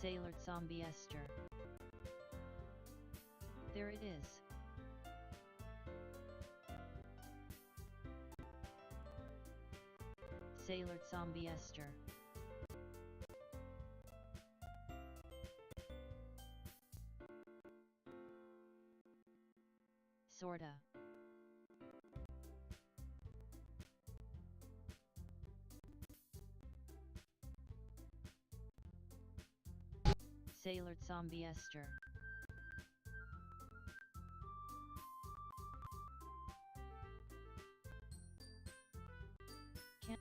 Sailor Zombie Esther. There it is. Sailor Zombie Esther. Sorta. Sailor Zombie Esther. Can't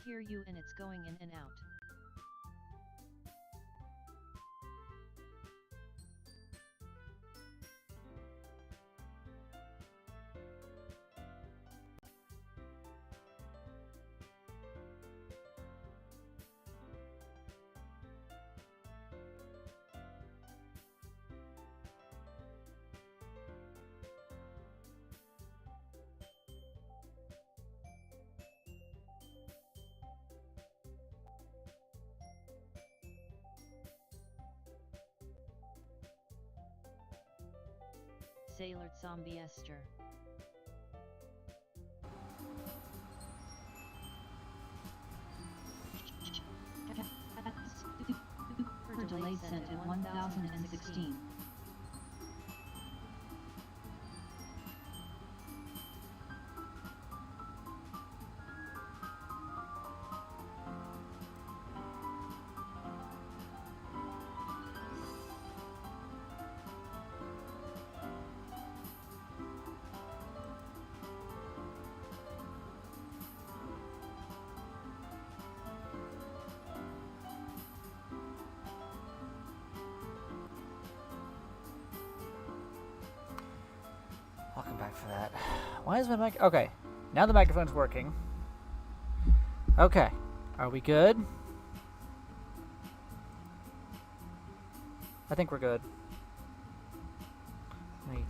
hear you and it's going in and out. Sailor Zombie Esther. Delayed sent in 1016. Welcome back for that. Why is my mic? Okay, now the microphone's working. Okay, are we good? I think we're good. Let me...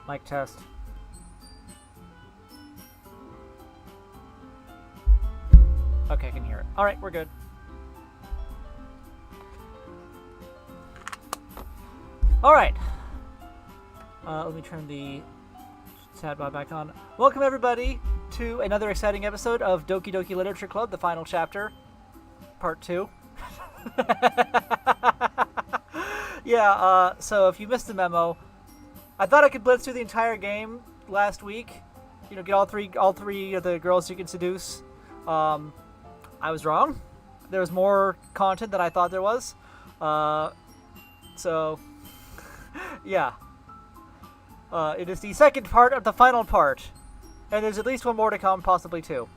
Mic test. Okay, I can hear it. Alright, we're good. Alright. Let me turn the chat bar back on. Welcome everybody to another exciting episode of Doki Doki Literature Club, the final chapter. Part 2. Yeah, so if you missed the memo, I thought I could blitz through the entire game last week. You know, get all three of the girls you can seduce. I was wrong. There was more content than I thought there was. So, yeah. It is the second part of the final part. And there's at least one more to come, possibly two.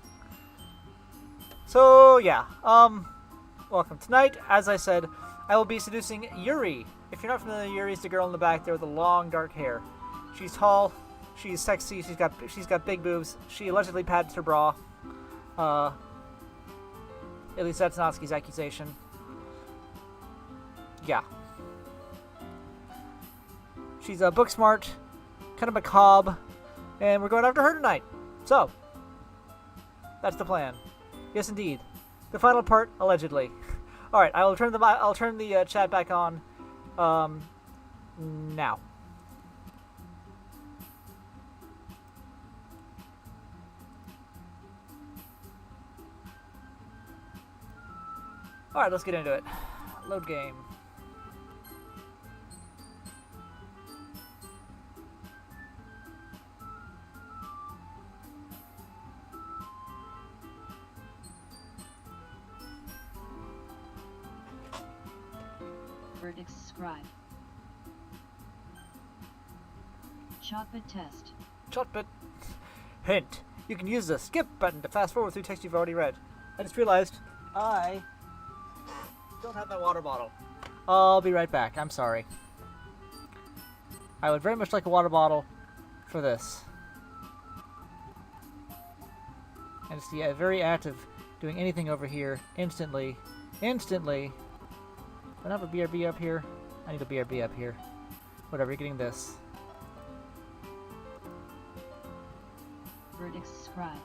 So, yeah. Welcome. Tonight, as I said, I will be seducing Yuri. If you're not familiar, Yuri's the girl in the back there with the long, dark hair. She's tall, she's sexy, she's got big boobs. She allegedly pads her bra. At least that's Natsuki's accusation. Yeah. She's book smart, kind of macabre, and we're going after her tonight. So, that's the plan. Yes, indeed. The final part, allegedly. All right, I'll turn the chat back on. Now. All right, let's get into it. Load game. Verdict scribe. Shotbit test. Shotbit. Hint. You can use the skip button to fast forward through text you've already read. I just realized I don't have my water bottle. I'll be right back. I'm sorry. I would very much like a water bottle for this. And it's the very act of doing anything over here instantly I don't have a BRB up here. I need a BRB up here. Whatever, you're getting this. Verdicts scribe.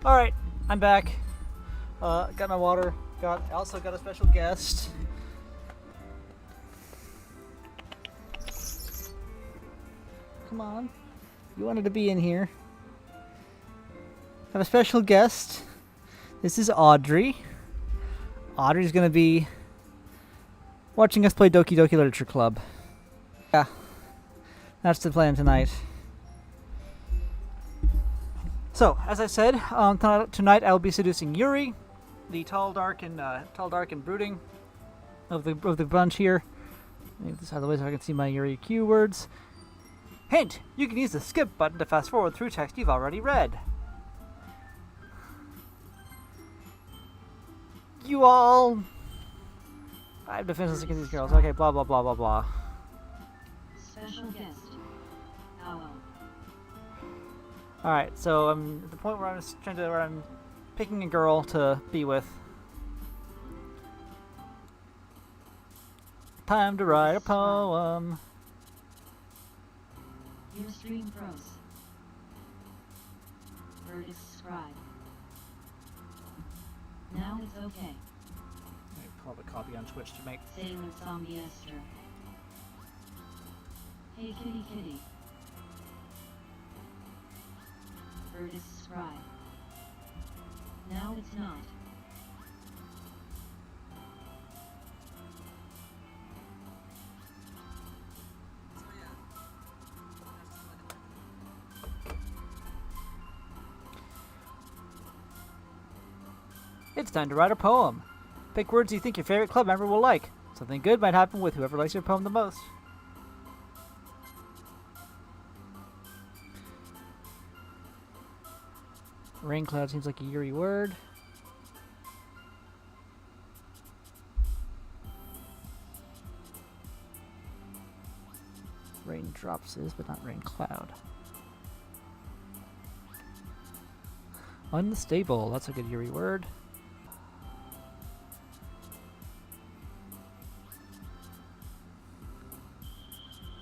Alright, I'm back. Got my water. Also got a special guest. Come on. You wanted to be in here. Have a special guest. This is Audrey. Audrey's gonna be watching us play Doki Doki Literature Club. Yeah, that's the plan tonight. So, as I said, tonight I will be seducing Yuri, the tall, dark, and brooding of the bunch here. Move this out of the way so I can see my Yuri keywords. Hint! You can use the skip button to fast forward through text you've already read. You all... I have defenses against these girls. Okay, blah blah blah blah blah. Special guest. Owl. Alright, so I'm at the point where I'm picking a girl to be with. Time to write a poem. Your stream froze. Verdict scribe. Now it's okay. I pull up a copy on Twitch to make. Sailor Zombie Esther. Hey kitty kitty. Verdict scribe. Now it's not. It's time to write a poem. Pick words you think your favorite club member will like. Something good might happen with whoever likes your poem the most. Rain cloud seems like a Yuri word. Raindrops is, but not rain cloud. Unstable, that's a good Yuri word.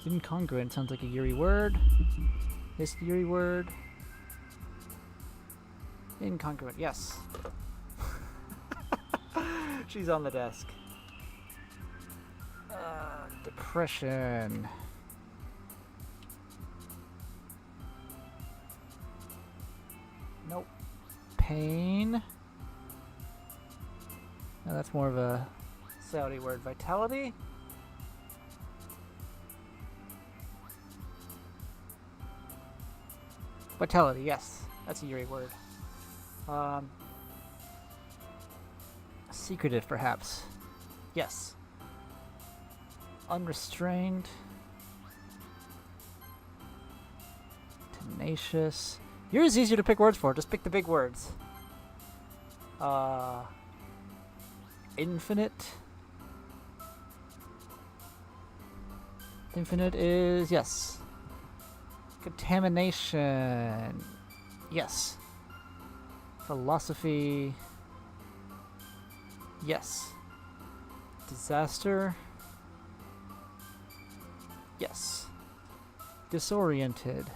Incongruent sounds like a Yuri word. Is the Yuri word? Incongruent, yes. She's on the desk. Depression. Nope. Pain. No, that's more of a Saudi word. Vitality. Vitality, yes. That's a Yuri word. Secretive, perhaps. Yes. Unrestrained. Tenacious. Yuri's easier to pick words for. Just pick the big words. Infinite. Infinite is... yes. Contamination. Yes. Philosophy. Yes. Disaster. Yes. Disoriented.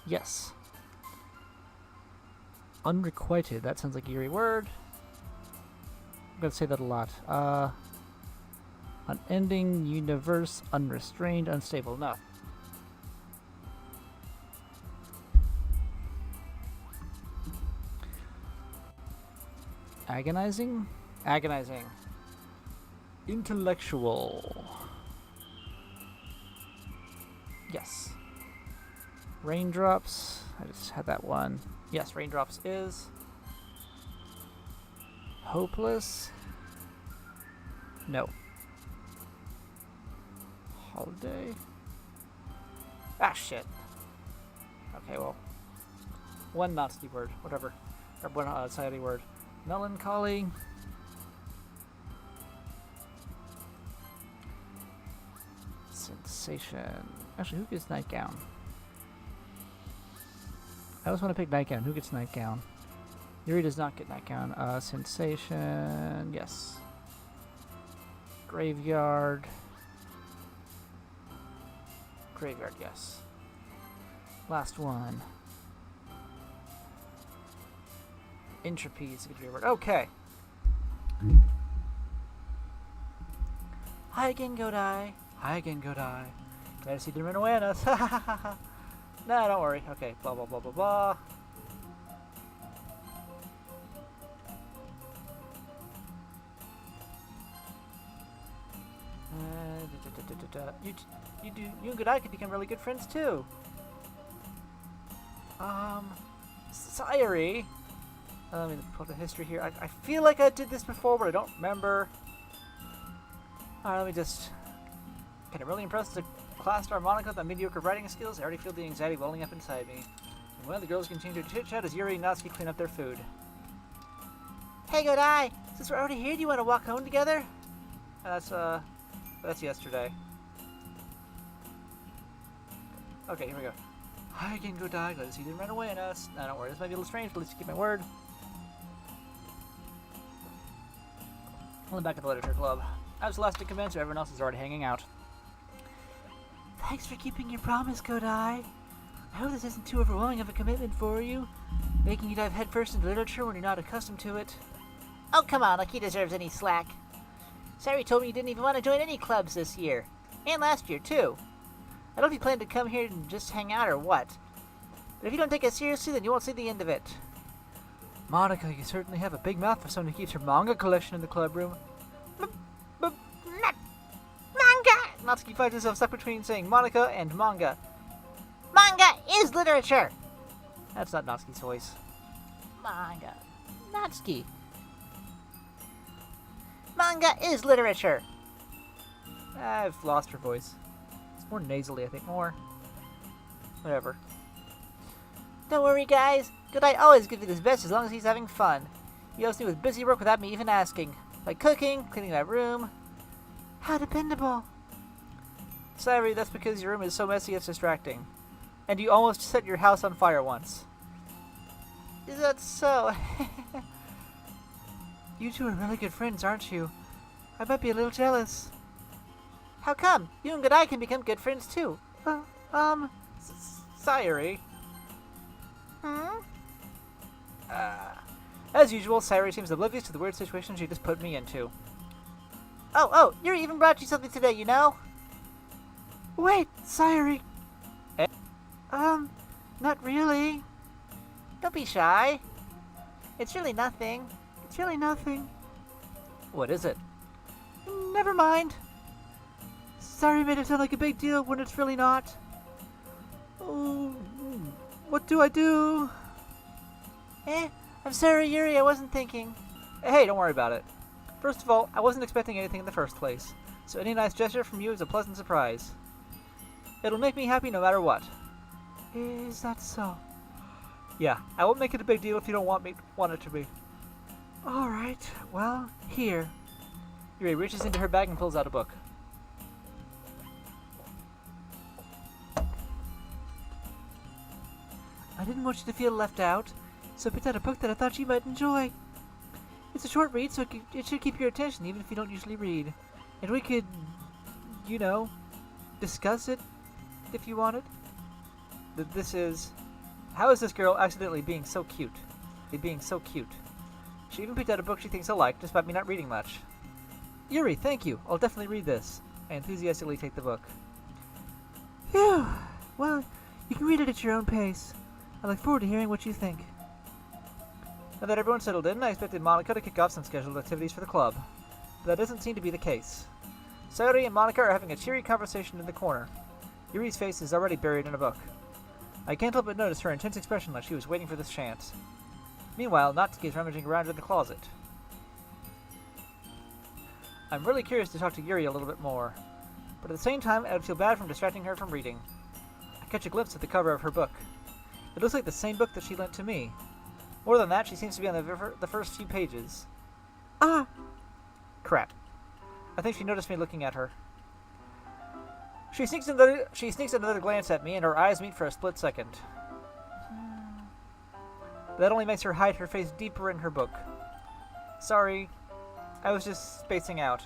Yes. Unrequited. That sounds like a Yuri word. I'm gonna say that a lot. Unending, universe, unrestrained, unstable. No. Agonizing? Agonizing. Intellectual. Yes. Raindrops. I just had that one. Yes, raindrops is. Hopeless. No. Holiday. Ah, shit. Okay, well. One Nazi word. Whatever. Or one Saudi word. Melancholy. Sensation. Actually, who gets nightgown? I always want to pick nightgown. Who gets nightgown? Yuri does not get nightgown. Sensation. Yes. Graveyard. Graveyard, yes. Last one. Entropy is a good word. Okay. Hi again, Godai. Hi again, Godai. Glad to see you run away on us. Nah, don't worry. Okay, blah, blah, blah, blah, blah. You and Godai could become really good friends too. Sayuri. Let me pull the history here. I feel like I did this before, but I don't remember. Alright, let me just... Okay, I'm really impressed with the class star Monica with my mediocre writing skills. I already feel the anxiety welling up inside me. And one of the girls continue to chit-chat as Yuri and Natsuki clean up their food. Hey, Godai! Since we're already here, do you want to walk home together? That's yesterday. Okay, here we go. Hi again, Godai. Glad to see you didn't run away on us. No, don't worry. This might be a little strange, but let's keep my word. I'm back at the literature club. I was the last to come in, so everyone else is already hanging out. Thanks for keeping your promise, Godai. I hope this isn't too overwhelming of a commitment for you, making you dive headfirst into literature when you're not accustomed to it. Oh, come on, like he deserves any slack. Sayuri told me you didn't even want to join any clubs this year. And last year, too. I don't know if you plan to come here and just hang out or what. But if you don't take it seriously, then you won't see the end of it. Monica, you certainly have a big mouth for someone who keeps her manga collection in the club room. Not manga! Natsuki finds himself stuck between saying Monica and manga. Manga is literature! That's not Natsuki's voice. Manga. Natsuki. Manga is literature! I've lost her voice. It's more nasally, I think. More. Whatever. Don't worry, guys. Godai always gives me his best as long as he's having fun. He helps me with busy work without me even asking. Like cooking, cleaning my room. How dependable. Sorry, that's because your room is so messy it's distracting. And you almost set your house on fire once. Is that so? You two are really good friends, aren't you? I might be a little jealous. How come? You and Godai can become good friends too. Sayuri. As usual, Sayuri seems oblivious to the weird situation she just put me into. Oh, Yuri even brought you something today, you know? Wait, Sayuri. Eh? Not really. Don't be shy. It's really nothing. It's really nothing. What is it? Never mind. Sorry made it sound like a big deal when it's really not. Oh, what do I do? I'm sorry, Yuri, I wasn't thinking. Hey, don't worry about it. First of all, I wasn't expecting anything in the first place, so any nice gesture from you is a pleasant surprise. It'll make me happy no matter what. Is that so? Yeah, I won't make it a big deal if you don't want it to be. Alright, well, here. Yuri reaches into her bag and pulls out a book. I didn't want you to feel left out, so I picked out a book that I thought you might enjoy. It's a short read, so it should keep your attention even if you don't usually read. And we could, you know, discuss it if you wanted. This is... How is this girl accidentally being so cute? Being so cute. She even picked out a book she thinks I like, despite me not reading much. Yuri, thank you. I'll definitely read this. I enthusiastically take the book. Phew. Well, you can read it at your own pace. I look forward to hearing what you think. Now that everyone's settled in, I expected Monica to kick off some scheduled activities for the club. But that doesn't seem to be the case. Sayuri and Monica are having a cheery conversation in the corner. Yuri's face is already buried in a book. I can't help but notice her intense expression like she was waiting for this chance. Meanwhile, Natsuki is rummaging around in the closet. I'm really curious to talk to Yuri a little bit more, but at the same time, I would feel bad from distracting her from reading. I catch a glimpse at the cover of her book. It looks like the same book that she lent to me. More than that, she seems to be on the first few pages. Ah! Crap. I think she noticed me looking at her. She sneaks another glance at me, and our eyes meet for a split second. That only makes her hide her face deeper in her book. Sorry, I was just spacing out.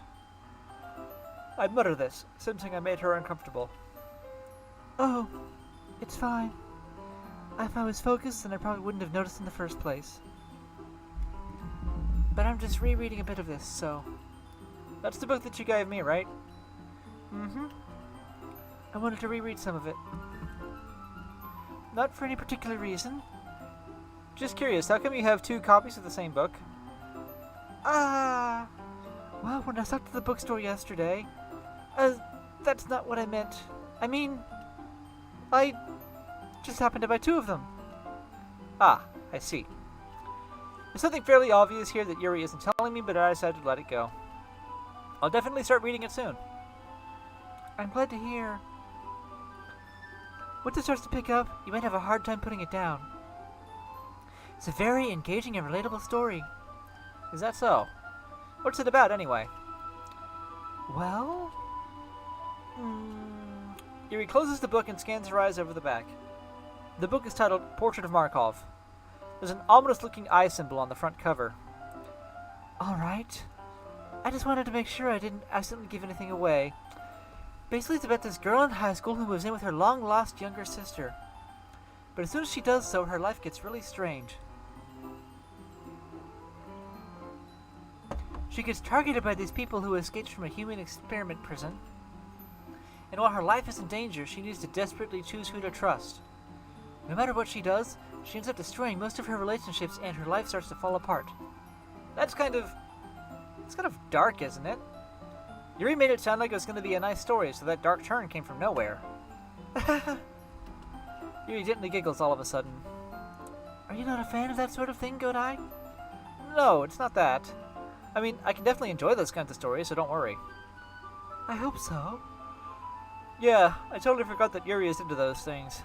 I mutter this, sensing I made her uncomfortable. Oh, it's fine. If I was focused, then I probably wouldn't have noticed in the first place. But I'm just rereading a bit of this, so... That's the book that you gave me, right? Mm-hmm. I wanted to reread some of it. not for any particular reason. Just curious, how come you have 2 copies of the same book? Ah, well, when I stopped at the bookstore yesterday, that's not what I meant. I mean, I just happened to buy 2 of them. Ah, I see. There's something fairly obvious here that Yuri isn't telling me, but I decided to let it go. I'll definitely start reading it soon. I'm glad to hear. Once it starts to pick up, you might have a hard time putting it down. It's a very engaging and relatable story. Is that so? What's it about, anyway? Well... Yuri closes the book and scans her eyes over the back. The book is titled Portrait of Markov. There's an ominous-looking eye symbol on the front cover. Alright. I just wanted to make sure I didn't accidentally give anything away. Basically, it's about this girl in high school who moves in with her long-lost younger sister. But as soon as she does so, her life gets really strange. She gets targeted by these people who escaped from a human experiment prison. And while her life is in danger, she needs to desperately choose who to trust. No matter what she does, she ends up destroying most of her relationships and her life starts to fall apart. It's kind of dark, isn't it? Yuri made it sound like it was going to be a nice story, so that dark turn came from nowhere. Yuri gently giggles all of a sudden. Are you not a fan of that sort of thing, Godai? No, it's not that. I mean, I can definitely enjoy those kinds of stories, so don't worry. I hope so. Yeah, I totally forgot that Yuri is into those things.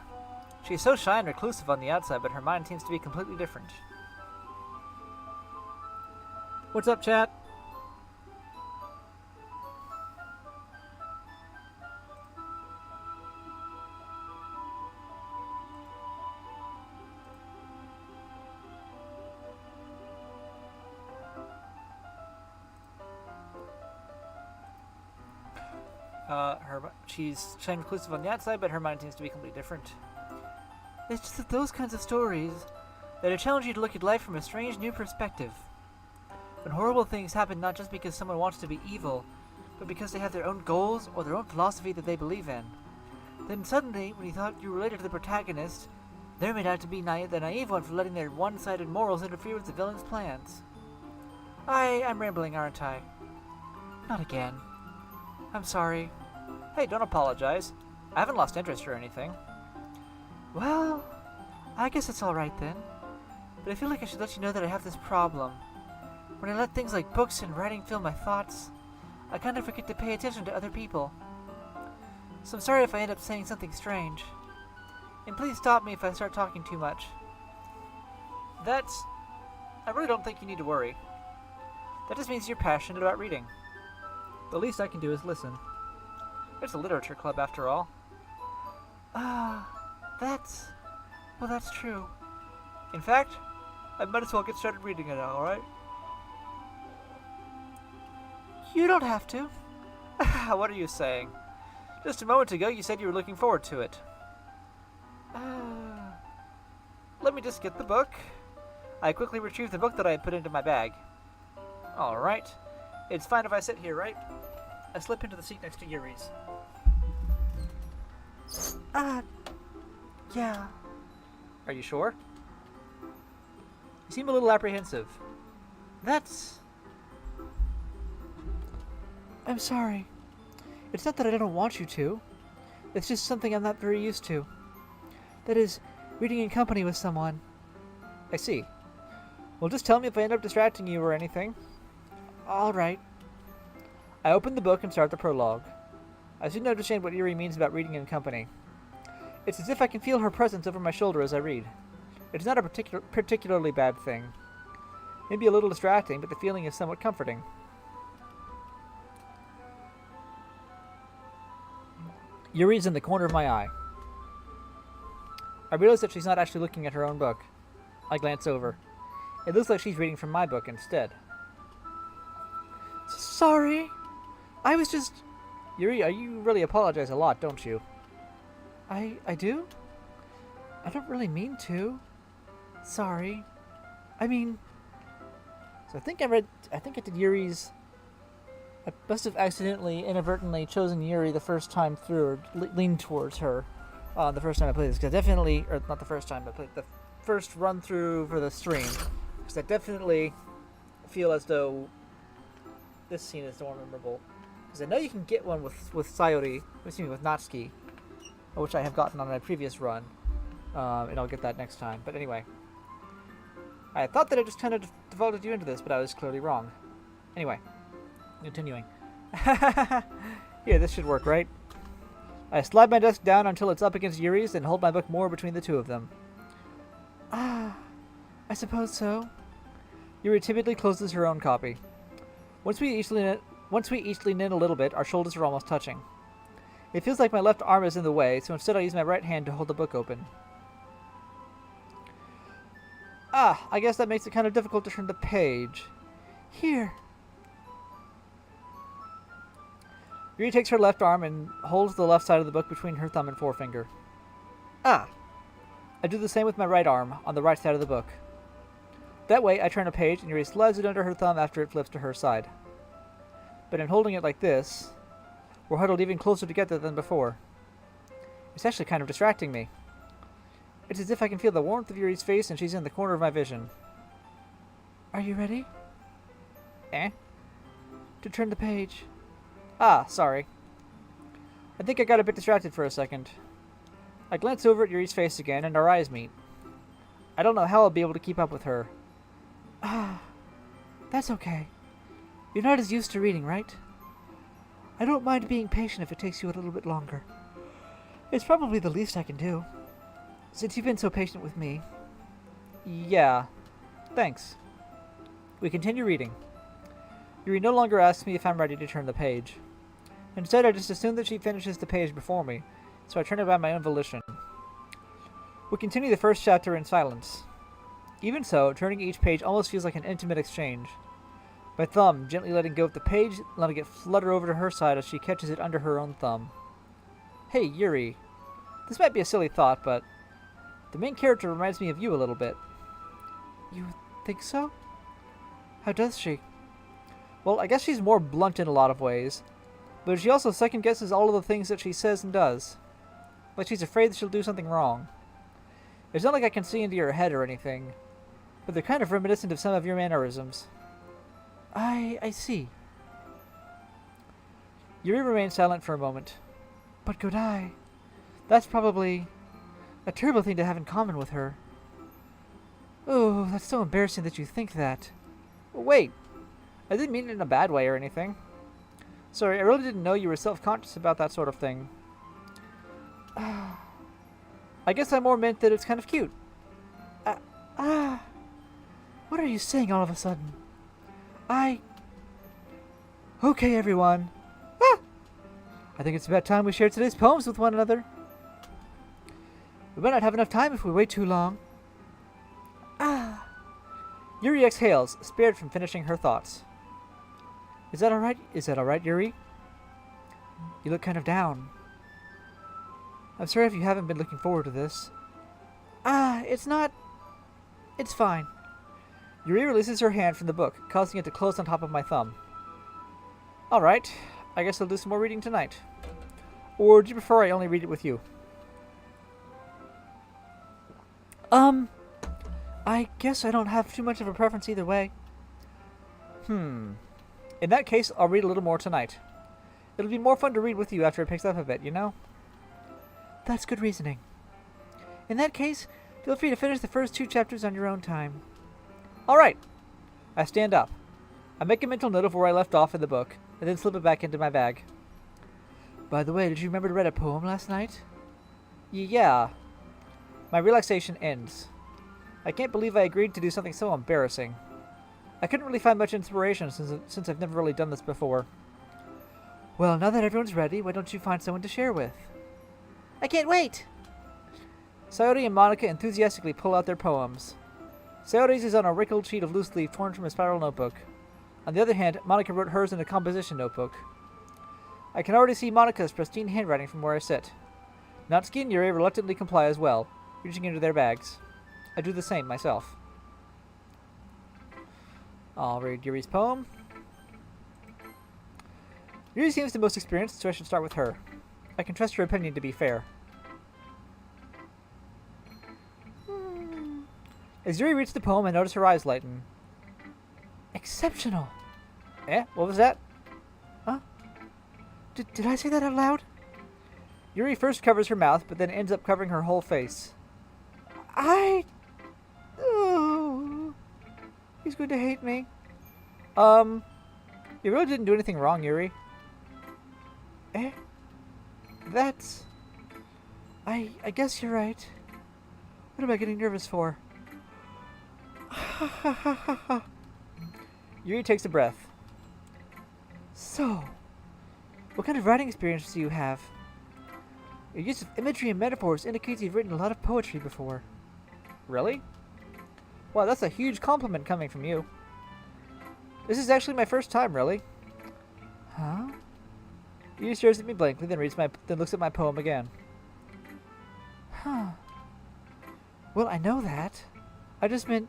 She's so shy and reclusive on the outside, but her mind seems to be completely different. What's up, chat? She's shy and reclusive on the outside, but her mind seems to be completely different. It's just that those kinds of stories that challenge you to look at life from a strange new perspective. When horrible things happen not just because someone wants to be evil, but because they have their own goals or their own philosophy that they believe in. Then suddenly, when you thought you related to the protagonist, they're made out to be the naive one for letting their one-sided morals interfere with the villain's plans. I'm rambling, aren't I? Not again. I'm sorry. Hey, don't apologize. I haven't lost interest or anything. Well, I guess it's alright then. But I feel like I should let you know that I have this problem. When I let things like books and writing fill my thoughts, I kind of forget to pay attention to other people. So I'm sorry if I end up saying something strange. And please stop me if I start talking too much. I really don't think you need to worry. That just means you're passionate about reading. The least I can do is listen. It's a literature club, after all. That's true. In fact, I might as well get started reading it now, alright? You don't have to. What are you saying? Just a moment ago, you said you were looking forward to it. Let me just get the book. I quickly retrieved the book that I had put into my bag. Alright. It's fine if I sit here, right? I slip into the seat next to Yuri's. Yeah. Are you sure? You seem a little apprehensive. I'm sorry. It's not that I don't want you to. It's just something I'm not very used to. That is, reading in company with someone. I see. Well, just tell me if I end up distracting you or anything. Alright. I open the book and start the prologue. I soon understand what Yuri means about reading in company. It's as if I can feel her presence over my shoulder as I read. It's not a particularly bad thing. Maybe a little distracting, but the feeling is somewhat comforting. Yuri's in the corner of my eye. I realize that she's not actually looking at her own book. I glance over. It looks like she's reading from my book instead. Sorry. I was just... Yuri, you really apologize a lot, don't you? I do? I don't really mean to. Sorry. I mean... So I think I did Yuri's... I must have accidentally, inadvertently chosen Yuri the first time through, or leaned towards her. the first time I played this, because I definitely, or not the first time, but the first run through for the stream, because I definitely feel as though this scene is more memorable. Because I know you can get one with Sayori, with Natsuki, which I have gotten on my previous run, and I'll get that next time. But anyway, I thought that I just kind of devoted you into this, but I was clearly wrong. Anyway, continuing. Yeah, this should work, right? I slide my desk down until it's up against Yuri's, and hold my book more between the two of them. Ah, I suppose so. Yuri timidly closes her own copy. Once we each lean in a little bit, our shoulders are almost touching. It feels like my left arm is in the way, so instead I use my right hand to hold the book open. Ah, I guess that makes it kind of difficult to turn the page. Here. Yuri takes her left arm and holds the left side of the book between her thumb and forefinger. Ah! I do the same with my right arm, on the right side of the book. That way, I turn a page and Yuri slides it under her thumb after it flips to her side. But in holding it like this, we're huddled even closer together than before. It's actually kind of distracting me. It's as if I can feel the warmth of Yuri's face and she's in the corner of my vision. Are you ready? Eh? To turn the page. Ah, sorry. I think I got a bit distracted for a second. I glance over at Yuri's face again and our eyes meet. I don't know how I'll be able to keep up with her. Ah, that's okay. You're not as used to reading, right? I don't mind being patient if it takes you a little bit longer. It's probably the least I can do, since you've been so patient with me. Yeah, thanks. We continue reading. Yuri no longer asks me if I'm ready to turn the page. Instead, I just assume that she finishes the page before me, so I turn it by my own volition. We continue the first chapter in silence. Even so, turning each page almost feels like an intimate exchange. My thumb gently letting go of the page, letting it flutter over to her side as she catches it under her own thumb. Hey, Yuri. This might be a silly thought, but the main character reminds me of you a little bit. You think so? How does she? Well, I guess she's more blunt in a lot of ways, but she also second-guesses all of the things that she says and does. Like she's afraid that she'll do something wrong. It's not like I can see into your head or anything, but they're kind of reminiscent of some of your mannerisms. I see. Yuri remains silent for a moment. But Godai, that's probably a terrible thing to have in common with her. Oh, that's so embarrassing that you think that. Wait, I didn't mean it in a bad way or anything. Sorry, I really didn't know you were self-conscious about that sort of thing. I guess I more meant that it's kind of cute. What are you saying all of a sudden? Okay, everyone. I think it's about time we shared today's poems with one another. We might not have enough time if we wait too long. Yuri exhales, spared from finishing her thoughts. Is that alright? Is that alright, Yuri? You look kind of down. I'm sorry if you haven't been looking forward to this. It's not... It's fine. Yuri releases her hand from the book, causing it to close on top of my thumb. Alright, I guess I'll do some more reading tonight. Or do you prefer I only read it with you? I guess I don't have too much of a preference either way. In that case, I'll read a little more tonight. It'll be more fun to read with you after it picks up a bit, you know? That's good reasoning. In that case, feel free to finish the first 2 chapters on your own time. Alright. I stand up. I make a mental note of where I left off in the book, and then slip it back into my bag. By the way, did you remember to read a poem last night? Yeah. My relaxation ends. I can't believe I agreed to do something so embarrassing. I couldn't really find much inspiration since I've never really done this before. Well, now that everyone's ready, why don't you find someone to share with? I can't wait! Sayori and Monica enthusiastically pull out their poems. Sayori's is on a wrinkled sheet of loose leaf torn from a spiral notebook. On the other hand, Monica wrote hers in a composition notebook. I can already see Monica's pristine handwriting from where I sit. Natsuki and Yuri reluctantly comply as well, reaching into their bags. I do the same myself. I'll read Yuri's poem. Yuri seems the most experienced, so I should start with her. I can trust her opinion to be fair. As Yuri reads the poem, I notice her eyes lighten. Exceptional. Eh? What was that? Huh? Did I say that out loud? Yuri first covers her mouth, but then ends up covering her whole face. Oh, he's going to hate me. You really didn't do anything wrong, Yuri. Eh? That's... I guess you're right. What am I getting nervous for? Yuri takes a breath. So, what kind of writing experience do you have? Your use of imagery and metaphors indicates you've written a lot of poetry before. Really? Wow, that's a huge compliment coming from you. This is actually my first time, really. Huh? Yuri stares at me blankly, then looks at my poem again. Huh. Well, I know that. I just meant...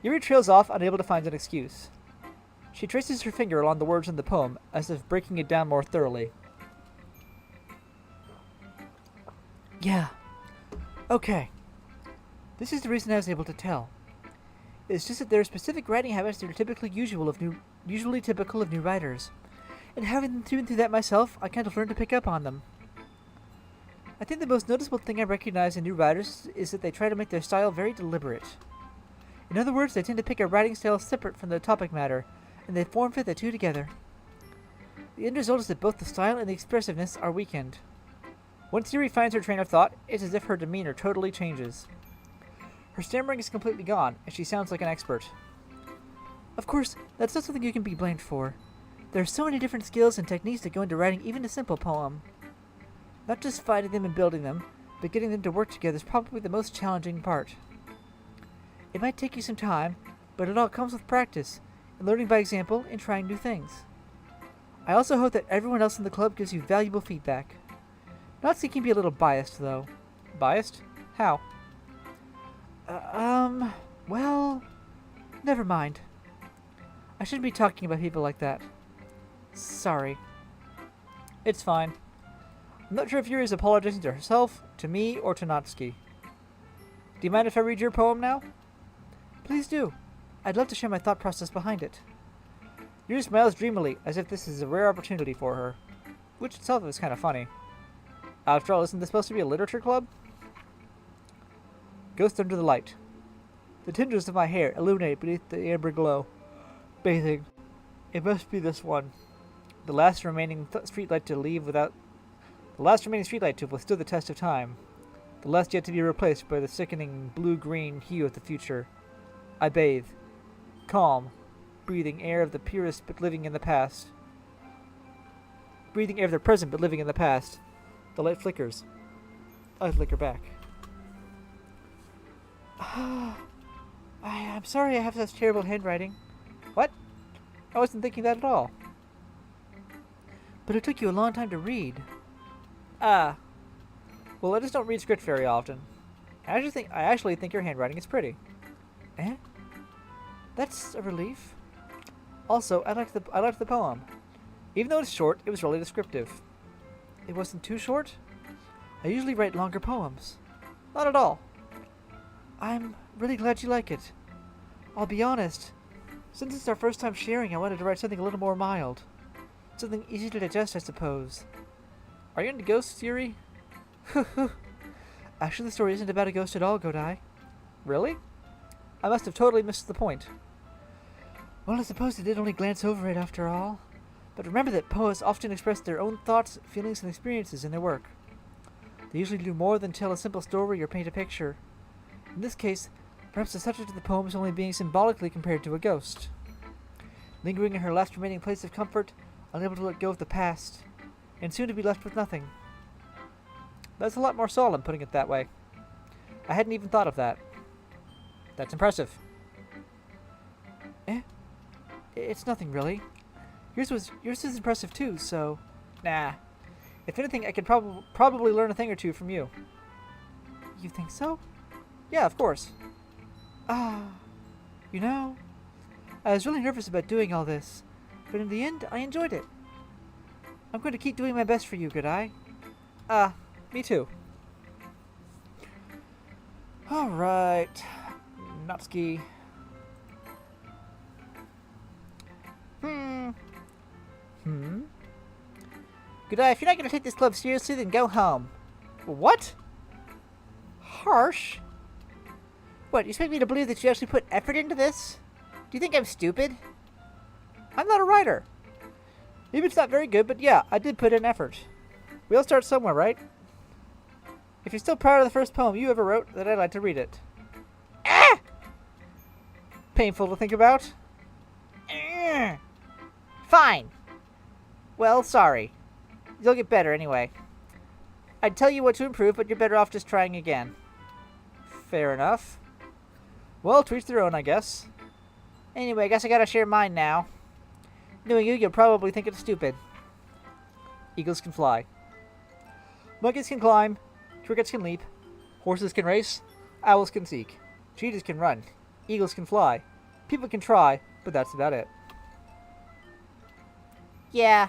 Yuri trails off, unable to find an excuse. She traces her finger along the words in the poem, as if breaking it down more thoroughly. Yeah. Okay. This is the reason I was able to tell. It's just that there are specific writing habits that are typically usually typical of new writers. And having been through that myself, I kind of learned to pick up on them. I think the most noticeable thing I recognize in new writers is that they try to make their style very deliberate. In other words, they tend to pick a writing style separate from the topic matter, and they form-fit the two together. The end result is that both the style and the expressiveness are weakened. Once Yuri finds her train of thought, it's as if her demeanor totally changes. Her stammering is completely gone, and she sounds like an expert. Of course, that's not something you can be blamed for. There are so many different skills and techniques that go into writing even a simple poem. Not just finding them and building them, but getting them to work together is probably the most challenging part. It might take you some time, but it all comes with practice, and learning by example, and trying new things. I also hope that everyone else in the club gives you valuable feedback. Natsuki can be a little biased, though. Biased? How? Well... Never mind. I shouldn't be talking about people like that. Sorry. It's fine. I'm not sure if Yuri is apologizing to herself, to me, or to Natsuki. Do you mind if I read your poem now? Please do. I'd love to share my thought process behind it. Yuri smiles dreamily, as if this is a rare opportunity for her. Which itself is kind of funny. After all, isn't this supposed to be a literature club? Ghost under the light. The tendrils of my hair illuminate beneath the amber glow. Bathing. It must be this one. The last remaining streetlight to withstand the test of time. The last yet to be replaced by the sickening blue-green hue of the future. I bathe. Calm. Breathing air of the purest but living in the past. Breathing air of the present but living in the past. The light flickers. I flicker back. I'm sorry I have such terrible handwriting. What? I wasn't thinking that at all. But it took you a long time to read. Ah. Well, I just don't read script very often. I actually think your handwriting is pretty. Eh? That's a relief. Also, I liked the poem. Even though it's short, it was really descriptive. It wasn't too short? I usually write longer poems. Not at all. I'm really glad you like it. I'll be honest. Since it's our first time sharing, I wanted to write something a little more mild. Something easy to digest, I suppose. Are you into ghosts, Yuri? Actually, the story isn't about a ghost at all, Godai. Really? I must have totally missed the point. Well, I suppose I did only glance over it after all. But remember that poets often express their own thoughts, feelings, and experiences in their work. They usually do more than tell a simple story or paint a picture. In this case, perhaps the subject of the poem is only being symbolically compared to a ghost. Lingering in her last remaining place of comfort, unable to let go of the past, and soon to be left with nothing. That's a lot more solemn, putting it that way. I hadn't even thought of that. That's impressive. Eh? It's nothing, really. Yours is impressive too, so... Nah. If anything, I could probably learn a thing or two from you. You think so? Yeah, of course. You know, I was really nervous about doing all this, but in the end, I enjoyed it. I'm going to keep doing my best for you, Godai. Me too. Alright. Natsuki. Good eye, if you're not going to take this club seriously, then go home. What? Harsh? What, you expect me to believe that you actually put effort into this? Do you think I'm stupid? I'm not a writer. Maybe it's not very good, but yeah, I did put in effort. We all start somewhere, right? If you're still proud of the first poem you ever wrote, then I'd like to read it. Ah! Painful to think about. Fine. Well, sorry. You'll get better anyway. I'd tell you what to improve, but you're better off just trying again. Fair enough. Well, to each their own, I guess. Anyway, I guess I gotta share mine now. Knowing you, you'll probably think it's stupid. Eagles can fly. Monkeys can climb. Crickets can leap. Horses can race. Owls can seek. Cheetahs can run. Eagles can fly. People can try, but that's about it. Yeah.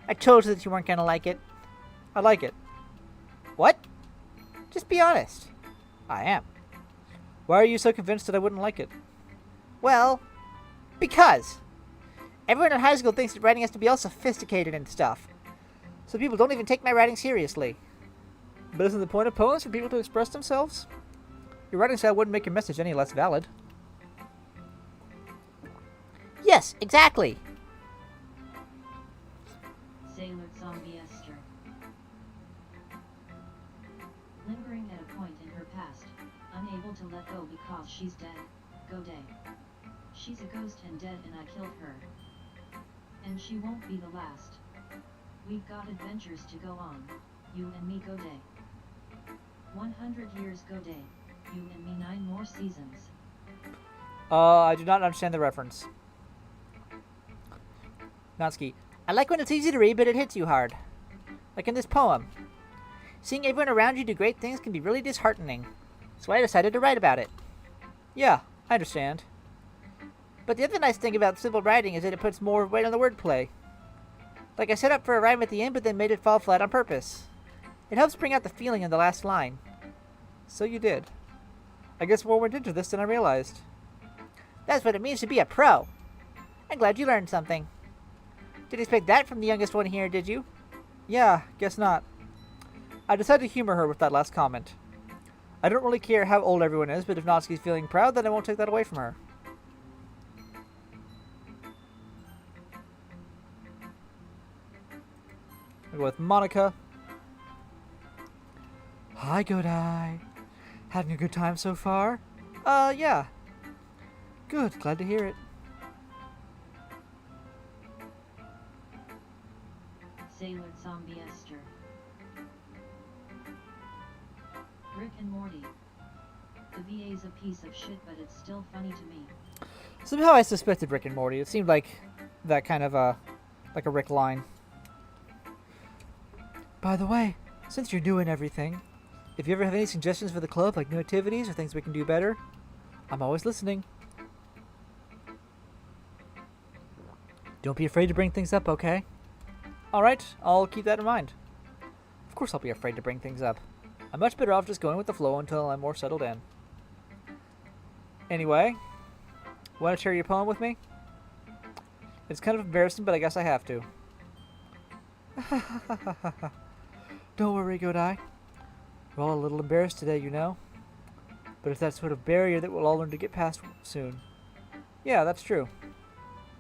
I told you that you weren't gonna like it. I like it. What? Just be honest. I am. Why are you so convinced that I wouldn't like it? Well, because everyone in high school thinks that writing has to be all sophisticated and stuff. So people don't even take my writing seriously. But isn't the point of poems for people to express themselves? Your writing style wouldn't make your message any less valid. Yes, exactly. Sailor Zombie Esther. Lingering at a point in her past, unable to let go because she's dead. Go day. She's a ghost and dead and I killed her. And she won't be the last. We've got adventures to go on. You and me go day. 100 years go day. You and me 9 more seasons. I do not understand the reference. Natsuki. I like when it's easy to read, but it hits you hard. Like in this poem. Seeing everyone around you do great things can be really disheartening. So I decided to write about it. Yeah, I understand. But the other nice thing about simple writing is that it puts more weight on the wordplay. Like I set up for a rhyme at the end, but then made it fall flat on purpose. It helps bring out the feeling in the last line. So you did. I guess more went into this than I realized. That's what it means to be a pro. I'm glad you learned something. Didn't expect that from the youngest one here, did you? Yeah, guess not. I decided to humor her with that last comment. I don't really care how old everyone is, but if Natsuki's feeling proud, then I won't take that away from her. I'll go with Monica. Hi, Godai. Having a good time so far? Yeah. Good, glad to hear it. Sailor Zombie Esther. Rick and Morty. The VA's a piece of shit, but it's still funny to me. Somehow I suspected Rick and Morty. It seemed like that kind of like a Rick line. By the way, since you're doing everything, if you ever have any suggestions for the club, like new activities or things we can do better, I'm always listening. Don't be afraid to bring things up, okay? Alright, I'll keep that in mind. Of course I'll be afraid to bring things up. I'm much better off just going with the flow until I'm more settled in. Anyway, want to share your poem with me? It's kind of embarrassing, but I guess I have to. Don't worry, Godai. We're all a little embarrassed today, you know. But it's that sort of barrier that we'll all learn to get past soon. Yeah, that's true.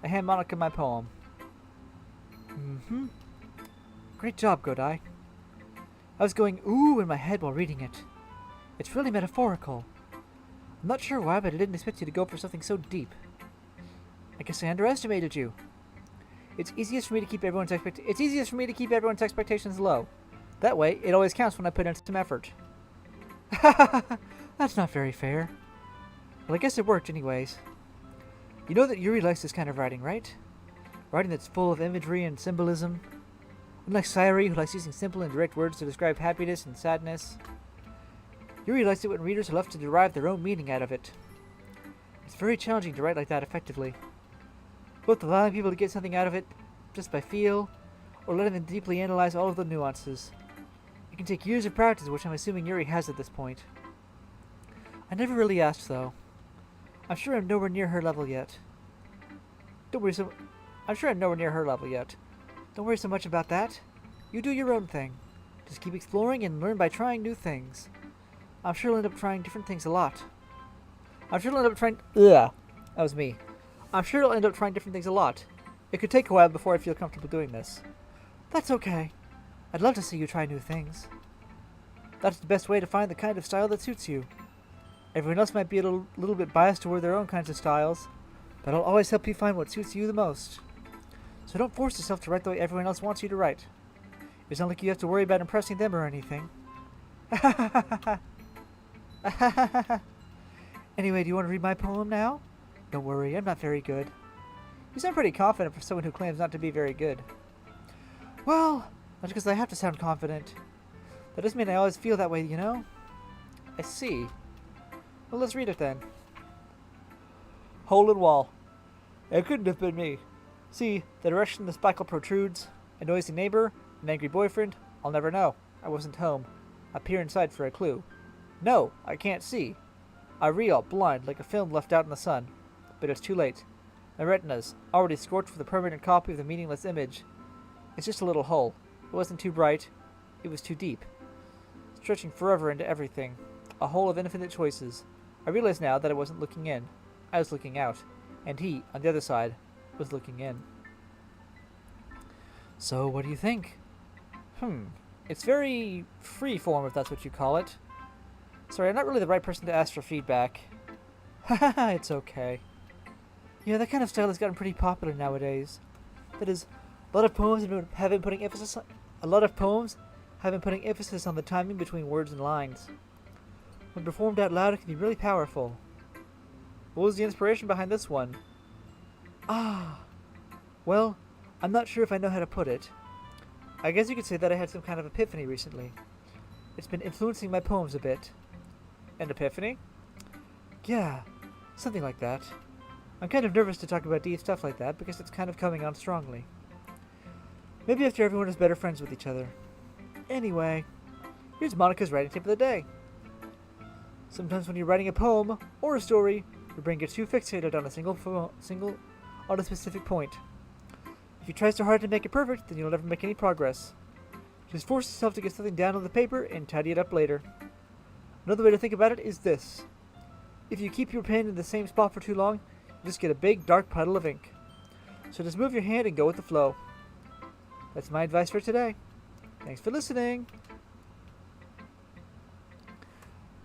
I hand Monica my poem. Great job, Godai. I was going ooh in my head while reading it. It's really metaphorical. I'm not sure why, but I didn't expect you to go for something so deep. I guess I underestimated you. It's easiest for me to keep everyone's expectations low. That way, it always counts when I put in some effort. That's not very fair. Well, I guess it worked anyways. You know that Yuri likes this kind of writing, right? Writing that's full of imagery and symbolism. Unlike Sayuri, who likes using simple and direct words to describe happiness and sadness. Yuri likes it when readers are left to derive their own meaning out of it. It's very challenging to write like that effectively. Both allowing people to get something out of it just by feel, or letting them deeply analyze all of the nuances. It can take years of practice, which I'm assuming Yuri has at this point. I never really asked, though. I'm sure I'm nowhere near her level yet. Don't worry so... I'm sure I'm nowhere near her level yet. Don't worry so much about that. You do your own thing. Just keep exploring and learn by trying new things. I'm sure you'll end up trying different things a lot. I'm sure you'll end up trying... Ugh. That was me. I'm sure you'll end up trying different things a lot. It could take a while before I feel comfortable doing this. That's okay. I'd love to see you try new things. That's the best way to find the kind of style that suits you. Everyone else might be a little bit biased toward their own kinds of styles, but I'll always help you find what suits you the most. So don't force yourself to write the way everyone else wants you to write. It's not like you have to worry about impressing them or anything. Anyway, do you want to read my poem now? Don't worry, I'm not very good. You sound pretty confident for someone who claims not to be very good. Well, that's because I have to sound confident. That doesn't mean I always feel that way, you know? I see. Well, let's read it then. Hole in wall. It couldn't have been me. See, the direction the spackle protrudes, a noisy neighbor, an angry boyfriend, I'll never know. I wasn't home. I peer inside for a clue. No, I can't see. I reel, blind, like a film left out in the sun. But it's too late. My retina's already scorched with a permanent copy of the meaningless image. It's just a little hole. It wasn't too bright. It was too deep. Stretching forever into everything. A hole of infinite choices. I realize now that I wasn't looking in. I was looking out. And he, on the other side, was looking in. So, what do you think? It's very free-form, if that's what you call it. Sorry, I'm not really the right person to ask for feedback. Haha, it's okay. Yeah, that kind of style has gotten pretty popular nowadays. That is, a lot of poems have been putting emphasis on the timing between words and lines. When performed out loud, it can be really powerful. What was the inspiration behind this one? Well, I'm not sure if I know how to put it. I guess you could say that I had some kind of epiphany recently. It's been influencing my poems a bit. An epiphany? Yeah, something like that. I'm kind of nervous to talk about deep stuff like that because it's kind of coming on strongly. Maybe after everyone is better friends with each other. Anyway, here's Monica's writing tip of the day. Sometimes when you're writing a poem or a story, your brain gets too fixated on a specific point. If you try so hard to make it perfect, then you'll never make any progress. Just force yourself to get something down on the paper and tidy it up later. Another way to think about it is this. If you keep your pen in the same spot for too long, you just get a big dark puddle of ink. So just move your hand and go with the flow. That's my advice for today. Thanks for listening.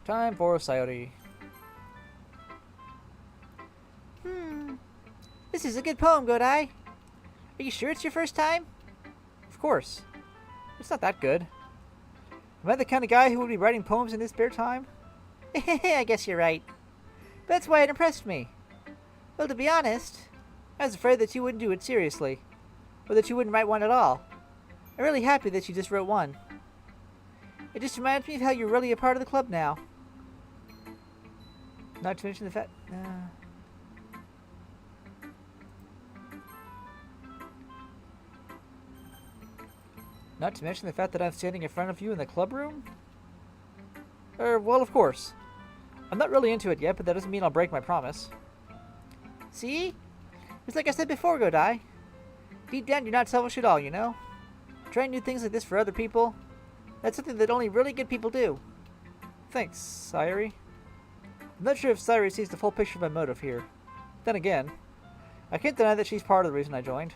Time for Sayori. This is a good poem, Godai. Are you sure it's your first time? Of course. It's not that good. Am I the kind of guy who would be writing poems in his spare time? I guess you're right. But that's why it impressed me. Well, to be honest, I was afraid that you wouldn't do it seriously. Or that you wouldn't write one at all. I'm really happy that you just wrote one. It just reminds me of how you're really a part of the club now. Not to mention the fact... Not to mention the fact that I'm standing in front of you in the club room? Well, of course. I'm not really into it yet, but that doesn't mean I'll break my promise. See? It's like I said before, Godai. Deep down, you're not selfish at all, you know? Trying new things like this for other people, that's something that only really good people do. Thanks, Sayori. I'm not sure if Sayori sees the full picture of my motive here. Then again, I can't deny that she's part of the reason I joined.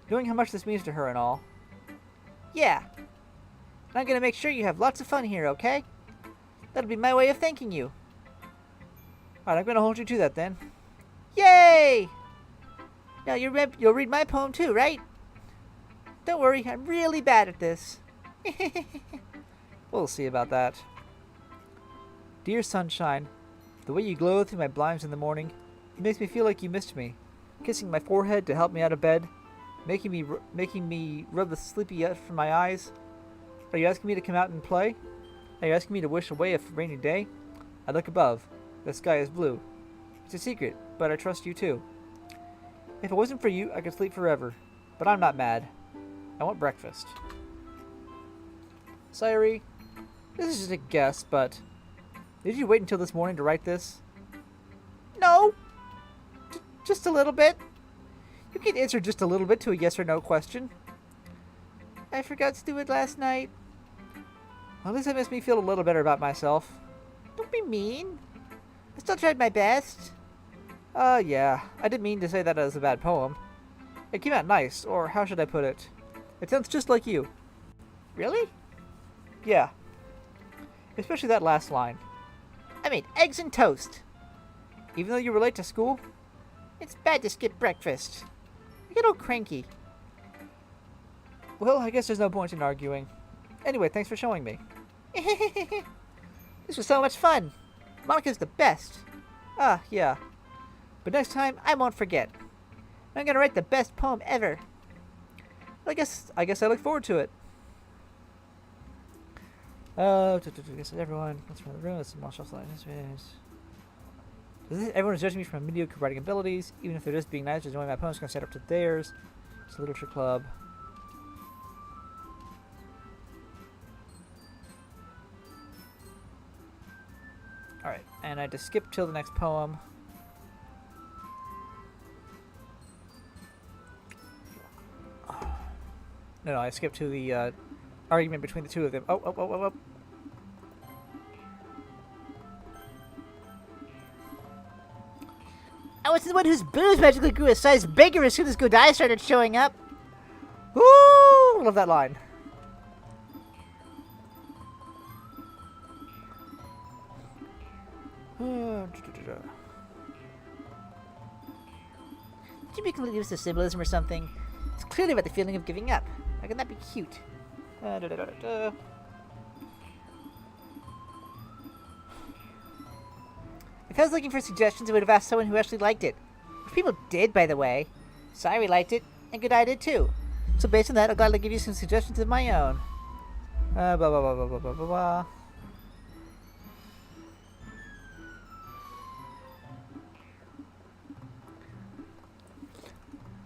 Knowing how much this means to her and all. Yeah. And I'm gonna make sure you have lots of fun here, okay? That'll be my way of thanking you. Alright, I'm gonna hold you to that then. Yay! Now you'll read my poem too, right? Don't worry, I'm really bad at this. We'll see about that. Dear sunshine, the way you glow through my blinds in the morning, it makes me feel like you missed me. Kissing my forehead to help me out of bed, making me rub the sleepy from my eyes. Are you asking me to come out and play? Are you asking me to wish away a rainy day? I look above. The sky is blue. It's a secret, but I trust you too. If it wasn't for you, I could sleep forever. But I'm not mad. I want breakfast. Sayori, this is just a guess, but Did you wait until this morning to write this? No. Just a little bit. You can answer just a little bit to a yes or no question. I forgot to do it last night. Well, at least that makes me feel a little better about myself. Don't be mean. I still tried my best. Yeah. I didn't mean to say that as a bad poem. It came out nice, or how should I put it? It sounds just like you. Really? Yeah. Especially that last line. I made eggs and toast. Even though you were late to school? It's bad to skip breakfast. I get all cranky. Well, I guess there's no point in arguing. Anyway, thanks for showing me. This was so much fun. Monica's the best. Ah, yeah. But next time, I won't forget. I'm gonna write the best poem ever. I guess I look forward to it. Guess everyone. Let's run the room. Let's small shelf line. Everyone is judging me for my mediocre writing abilities. Even if they're just being nice, there's no way my poem's gonna stand up to theirs. It's a literature club. Alright, and I had to skip till the next poem. No, I skipped to the argument between the two of them. Oh. I was the one whose boobs magically grew a size bigger as soon as Godai started showing up. Woo! Love that line. Did you be completely use of symbolism or something? It's clearly about the feeling of giving up. How can that be cute? If I was looking for suggestions, I would have asked someone who actually liked it. Which people did, by the way. Sayuri liked it, and Godai did too. So based on that, I'll gladly give you some suggestions of my own. Blah blah blah blah blah blah blah.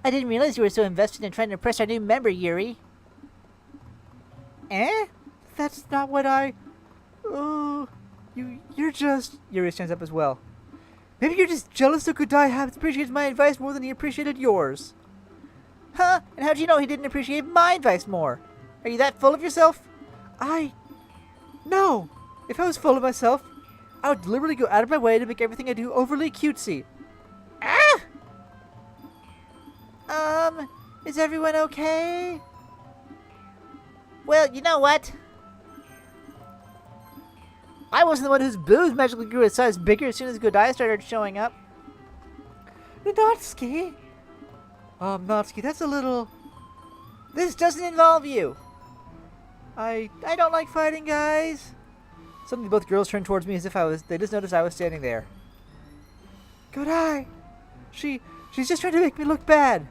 I didn't realize you were so invested in trying to impress our new member, Yuri. Eh? That's not what I... Oh... You're just... Yuri stands up as well. Maybe you're just jealous that Godai appreciates my advice more than he appreciated yours. Huh? And how'd you know he didn't appreciate my advice more? Are you that full of yourself? No! If I was full of myself, I would deliberately go out of my way to make everything I do overly cutesy. Ah! Is everyone okay? Well, you know what? I wasn't the one whose boobs magically grew a size bigger as soon as Godai started showing up. Natsuki? Natsuki, that's a little... This doesn't involve you. I don't like fighting, guys. Suddenly both girls turned towards me as if they just noticed I was standing there. Godai! She's just trying to make me look bad.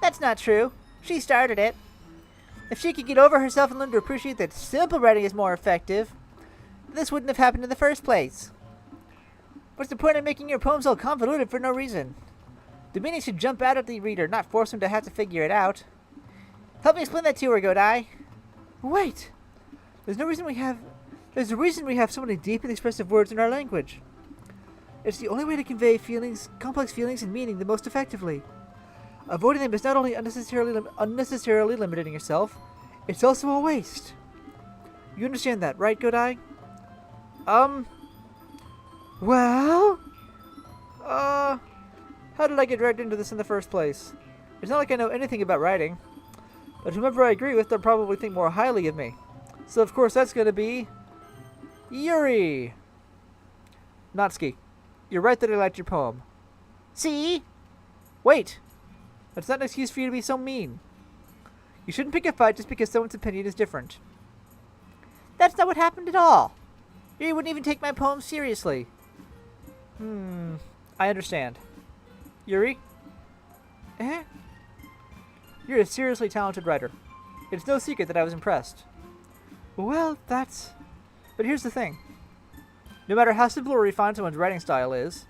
That's not true. She started it. If she could get over herself and learn to appreciate that simple writing is more effective, this wouldn't have happened in the first place. What's the point of making your poems all convoluted for no reason? The meaning should jump out at the reader, not force him to have to figure it out. Help me explain that to her, Godai. Wait! There's a reason we have so many deep and expressive words in our language. It's the only way to convey feelings, complex feelings and meaning the most effectively. Avoiding them is not only unnecessarily limiting yourself, it's also a waste. You understand that, right, Godai? Well? How did I get dragged into this in the first place? It's not like I know anything about writing. But whomever I agree with, they'll probably think more highly of me. So of course that's gonna be... Yuri! Natsuki, you're right that I liked your poem. See? Wait! That's not an excuse for you to be so mean. You shouldn't pick a fight just because someone's opinion is different. That's not what happened at all. Yuri wouldn't even take my poem seriously. I understand. Yuri? Eh? You're a seriously talented writer. It's no secret that I was impressed. Well, that's... But here's the thing. No matter how simple or refined someone's writing style is,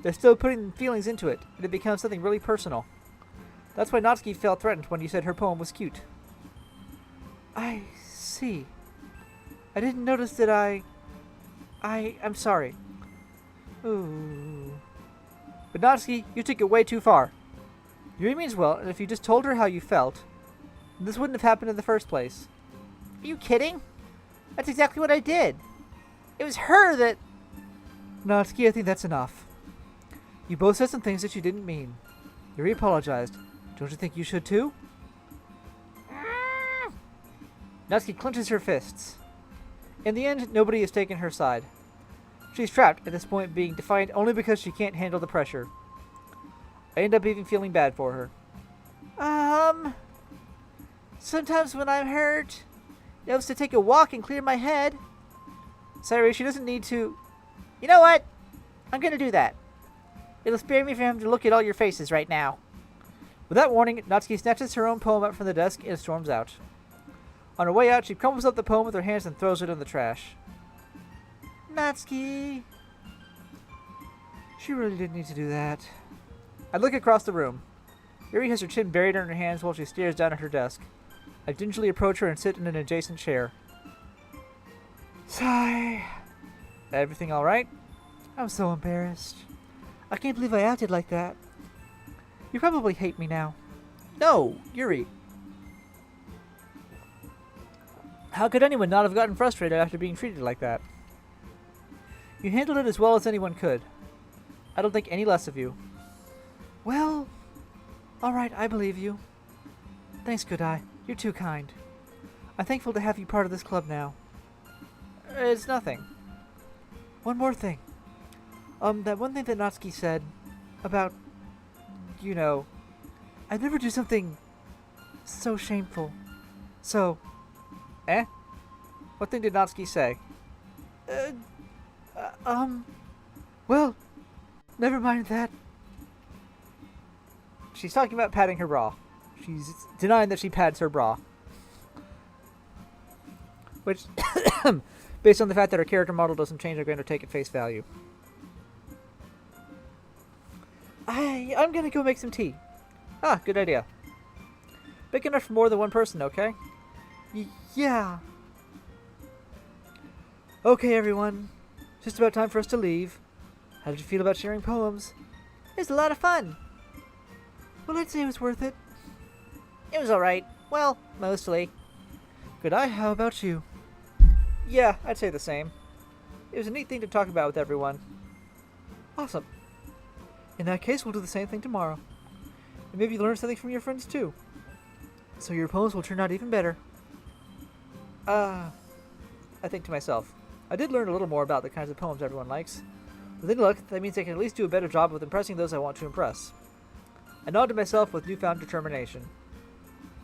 they're still putting feelings into it, and it becomes something really personal. That's why Natsuki felt threatened when you said her poem was cute. I see. I didn't notice that I I'm sorry. Ooh. But Natsuki, you took it way too far. Yuri means well, and if you just told her how you felt, this wouldn't have happened in the first place. Are you kidding? That's exactly what I did. It was her that... Natsuki, I think that's enough. You both said some things that you didn't mean. Yuri apologized. Don't you think you should too? Natsuki clenches her fists. In the end, nobody has taken her side. She's trapped at this point, being defiant only because she can't handle the pressure. I end up even feeling bad for her. Sometimes when I'm hurt, it helps to take a walk and clear my head. Sorry, she doesn't need to... You know what? I'm gonna do that. It'll spare me from having to look at all your faces right now. With that warning, Natsuki snatches her own poem up from the desk and storms out. On her way out, she crumbles up the poem with her hands and throws it in the trash. Natsuki. She really didn't need to do that. I look across the room. Yuri has her chin buried in her hands while she stares down at her desk. I gingerly approach her and sit in an adjacent chair. Sigh. Everything alright? I'm so embarrassed. I can't believe I acted like that. You probably hate me now. No, Yuri. How could anyone not have gotten frustrated after being treated like that? You handled it as well as anyone could. I don't think any less of you. Well, alright, I believe you. Thanks, Godai. You're too kind. I'm thankful to have you part of this club now. It's nothing. One more thing. That one thing that Natsuki said about, you know, I'd never do something so shameful. So, What thing did Natsuki say? Well, never mind that. She's talking about padding her bra. She's denying that she pads her bra. Which, based on the fact that her character model doesn't change, I'm going to take at face value. I'm going to go make some tea. Ah, good idea. Big enough for more than one person, okay? Yeah. Okay, everyone. Just about time for us to leave. How did you feel about sharing poems? It was a lot of fun. Well, I'd say it was worth it. It was alright. Well, mostly. Good eye, how about you? Yeah, I'd say the same. It was a neat thing to talk about with everyone. Awesome. In that case, we'll do the same thing tomorrow. And maybe learn something from your friends too. So your poems will turn out even better. I think to myself, I did learn a little more about the kinds of poems everyone likes. With any luck, that means I can at least do a better job with impressing those I want to impress. I nod to myself with newfound determination.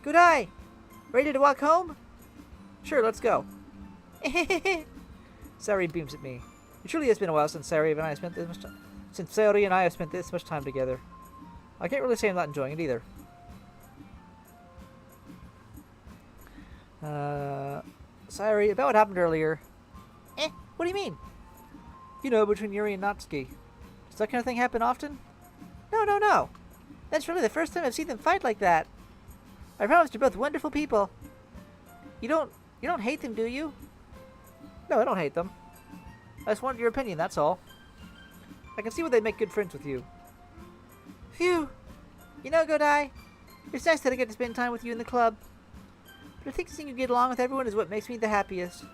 Good eye! Ready to walk home? Sure, let's go. Sayori beams at me. It truly has been a while since Sayori and I have spent this much time together. I can't really say I'm not enjoying it either. Sayori, about what happened earlier. What do you mean? You know, between Yuri and Natsuki. Does that kind of thing happen often? No. That's really the first time I've seen them fight like that. I promise you're both wonderful people. You don't hate them, do you? No, I don't hate them. I just wanted your opinion, that's all. I can see why they make good friends with you. Phew. You know, Godai, it's nice that I get to spend time with you in the club. But I think seeing you get along with everyone is what makes me the happiest.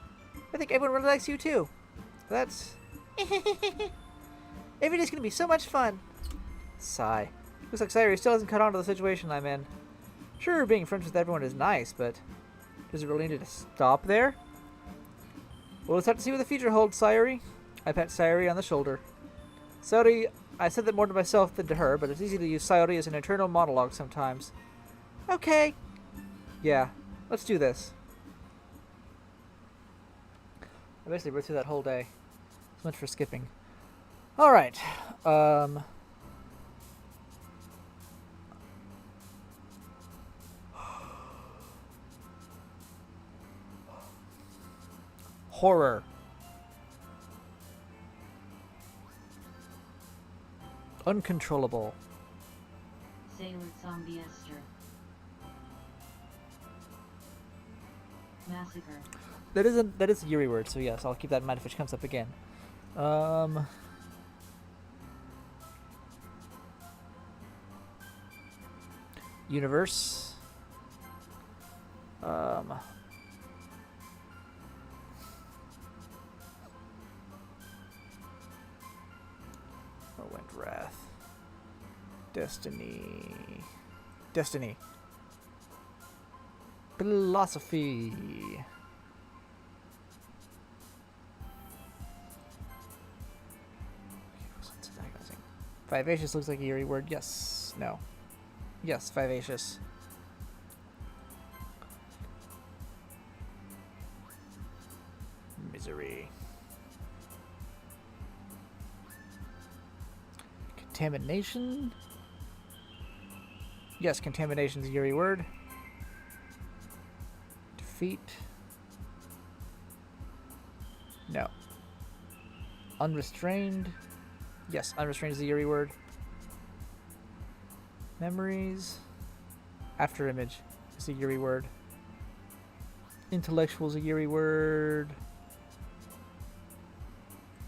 I think everyone really likes you too. That's... Every day's gonna be so much fun. Sigh. Looks like Sayori still hasn't caught on to the situation I'm in. Sure, being friends with everyone is nice, but does it really need to stop there? Well, let's have to see what the future holds, Sayori. I pat Sayori on the shoulder. Sayori, I said that more to myself than to her, but it's easy to use Sayori as an internal monologue sometimes. Okay. Yeah, let's do this. I basically went through that whole day. So much for skipping. Alright. Horror. Uncontrollable. Sailor Zombie Esther. Massacre. That is a Yuri word, so yes, I'll keep that in mind if it comes up again. Universe. Whirlwind Wrath. Destiny. Destiny. Philosophy. Vivacious looks like a Yuri word. Yes. No. Yes, vivacious. Misery. Contamination. Yes, contamination is a Yuri word. Defeat. No. Unrestrained. Yes, unrestrained is a Yuri word. Memories. After image is a Yuri word. Intellectual is a Yuri word.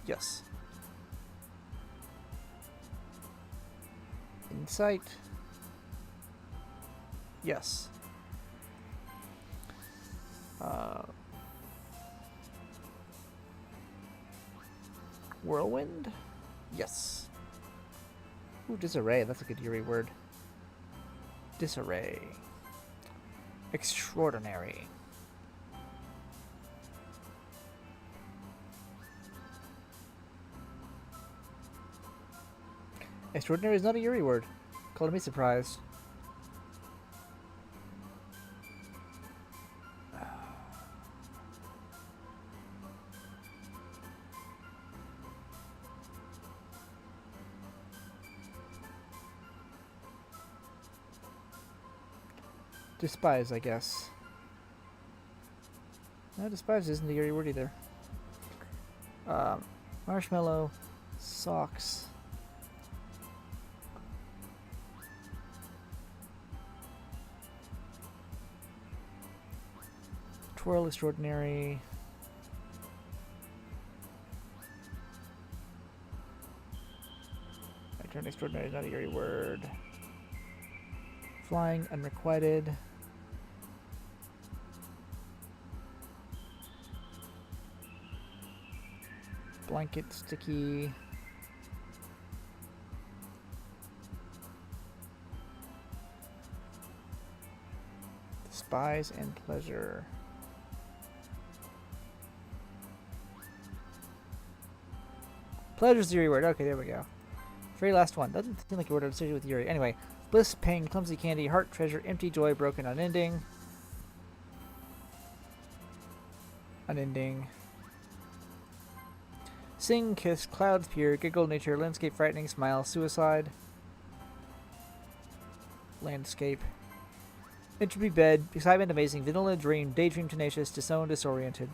Yes. Insight. Yes. Whirlwind? Yes. Ooh, disarray. That's a good Yuri word. Disarray. Extraordinary. Extraordinary is not a Yuri word. Color me surprised. Despise, I guess. No, despise isn't a Yuri word either. Marshmallow, socks. Twirl, extraordinary. I turned extraordinary is not a Yuri word. Flying, unrequited. Blanket, sticky. Despise and pleasure. Pleasure's the Yuri word. Okay, there we go. Very last one. Doesn't seem like a word associated with Yuri. Anyway. Bliss, pain, clumsy candy, heart, treasure, empty, joy, broken, unending. Unending. Sing, kiss, clouds, pure, giggle, nature, landscape, frightening, smile, suicide. Landscape. Entropy, bed, excitement, amazing, vanilla, dream, daydream, tenacious, disowned, disoriented.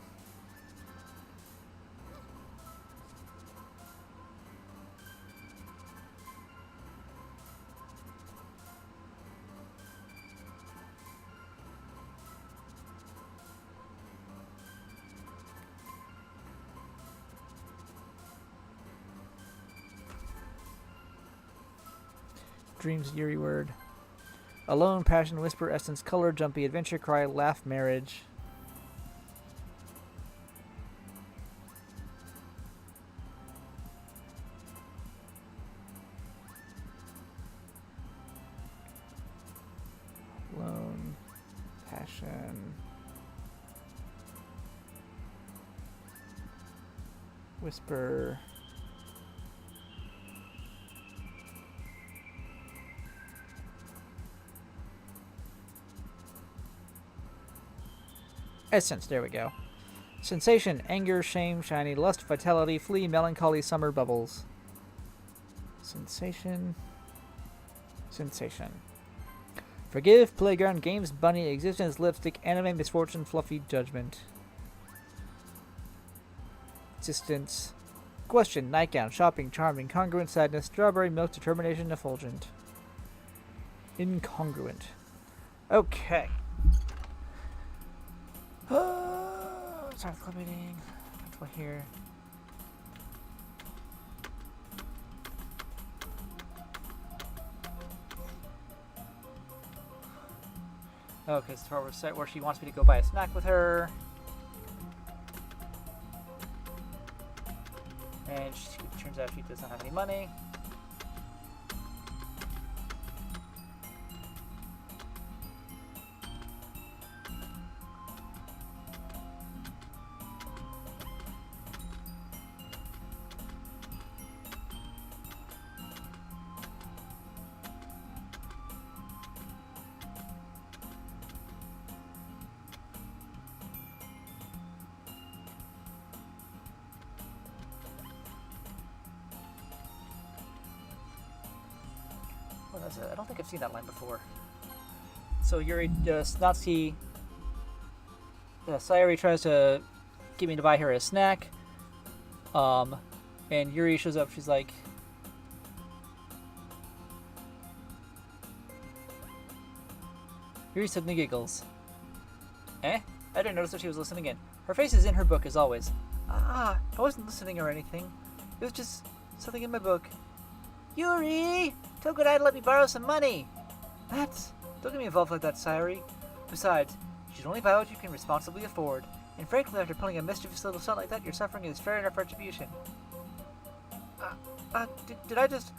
Dreams, Yuri word. Alone, passion, whisper, essence, color, jumpy, adventure, cry, laugh, marriage. Alone, passion, whisper. Essence, there we go. Sensation, anger, shame, shiny, lust, vitality, flee, melancholy, summer, bubbles. Sensation. Sensation. Forgive, playground, games, bunny, existence, lipstick, anime, misfortune, fluffy, judgment. Existence. Question, nightgown, shopping, charming, congruent, sadness, strawberry, milk, determination, effulgent. Incongruent. Okay. Start clipping. Here. Okay, it's the part where she wants me to go buy a snack with her. And it turns out she does not have any money. What is it? I don't think I've seen that line before. So Yuri, Snatsky, Sayuri tries to get me to buy her a snack. And Yuri shows up. She's like, Yuri suddenly giggles. Eh? I didn't notice that she was listening in. Her face is in her book as always. I wasn't listening or anything. It was just something in my book. Yuri! Tell Good-Eye to let me borrow some money! What? Don't get me involved like that, Sayuri. Besides, you should only buy what you can responsibly afford. And frankly, after pulling a mischievous little stunt like that, your suffering is fair enough retribution. Did I just...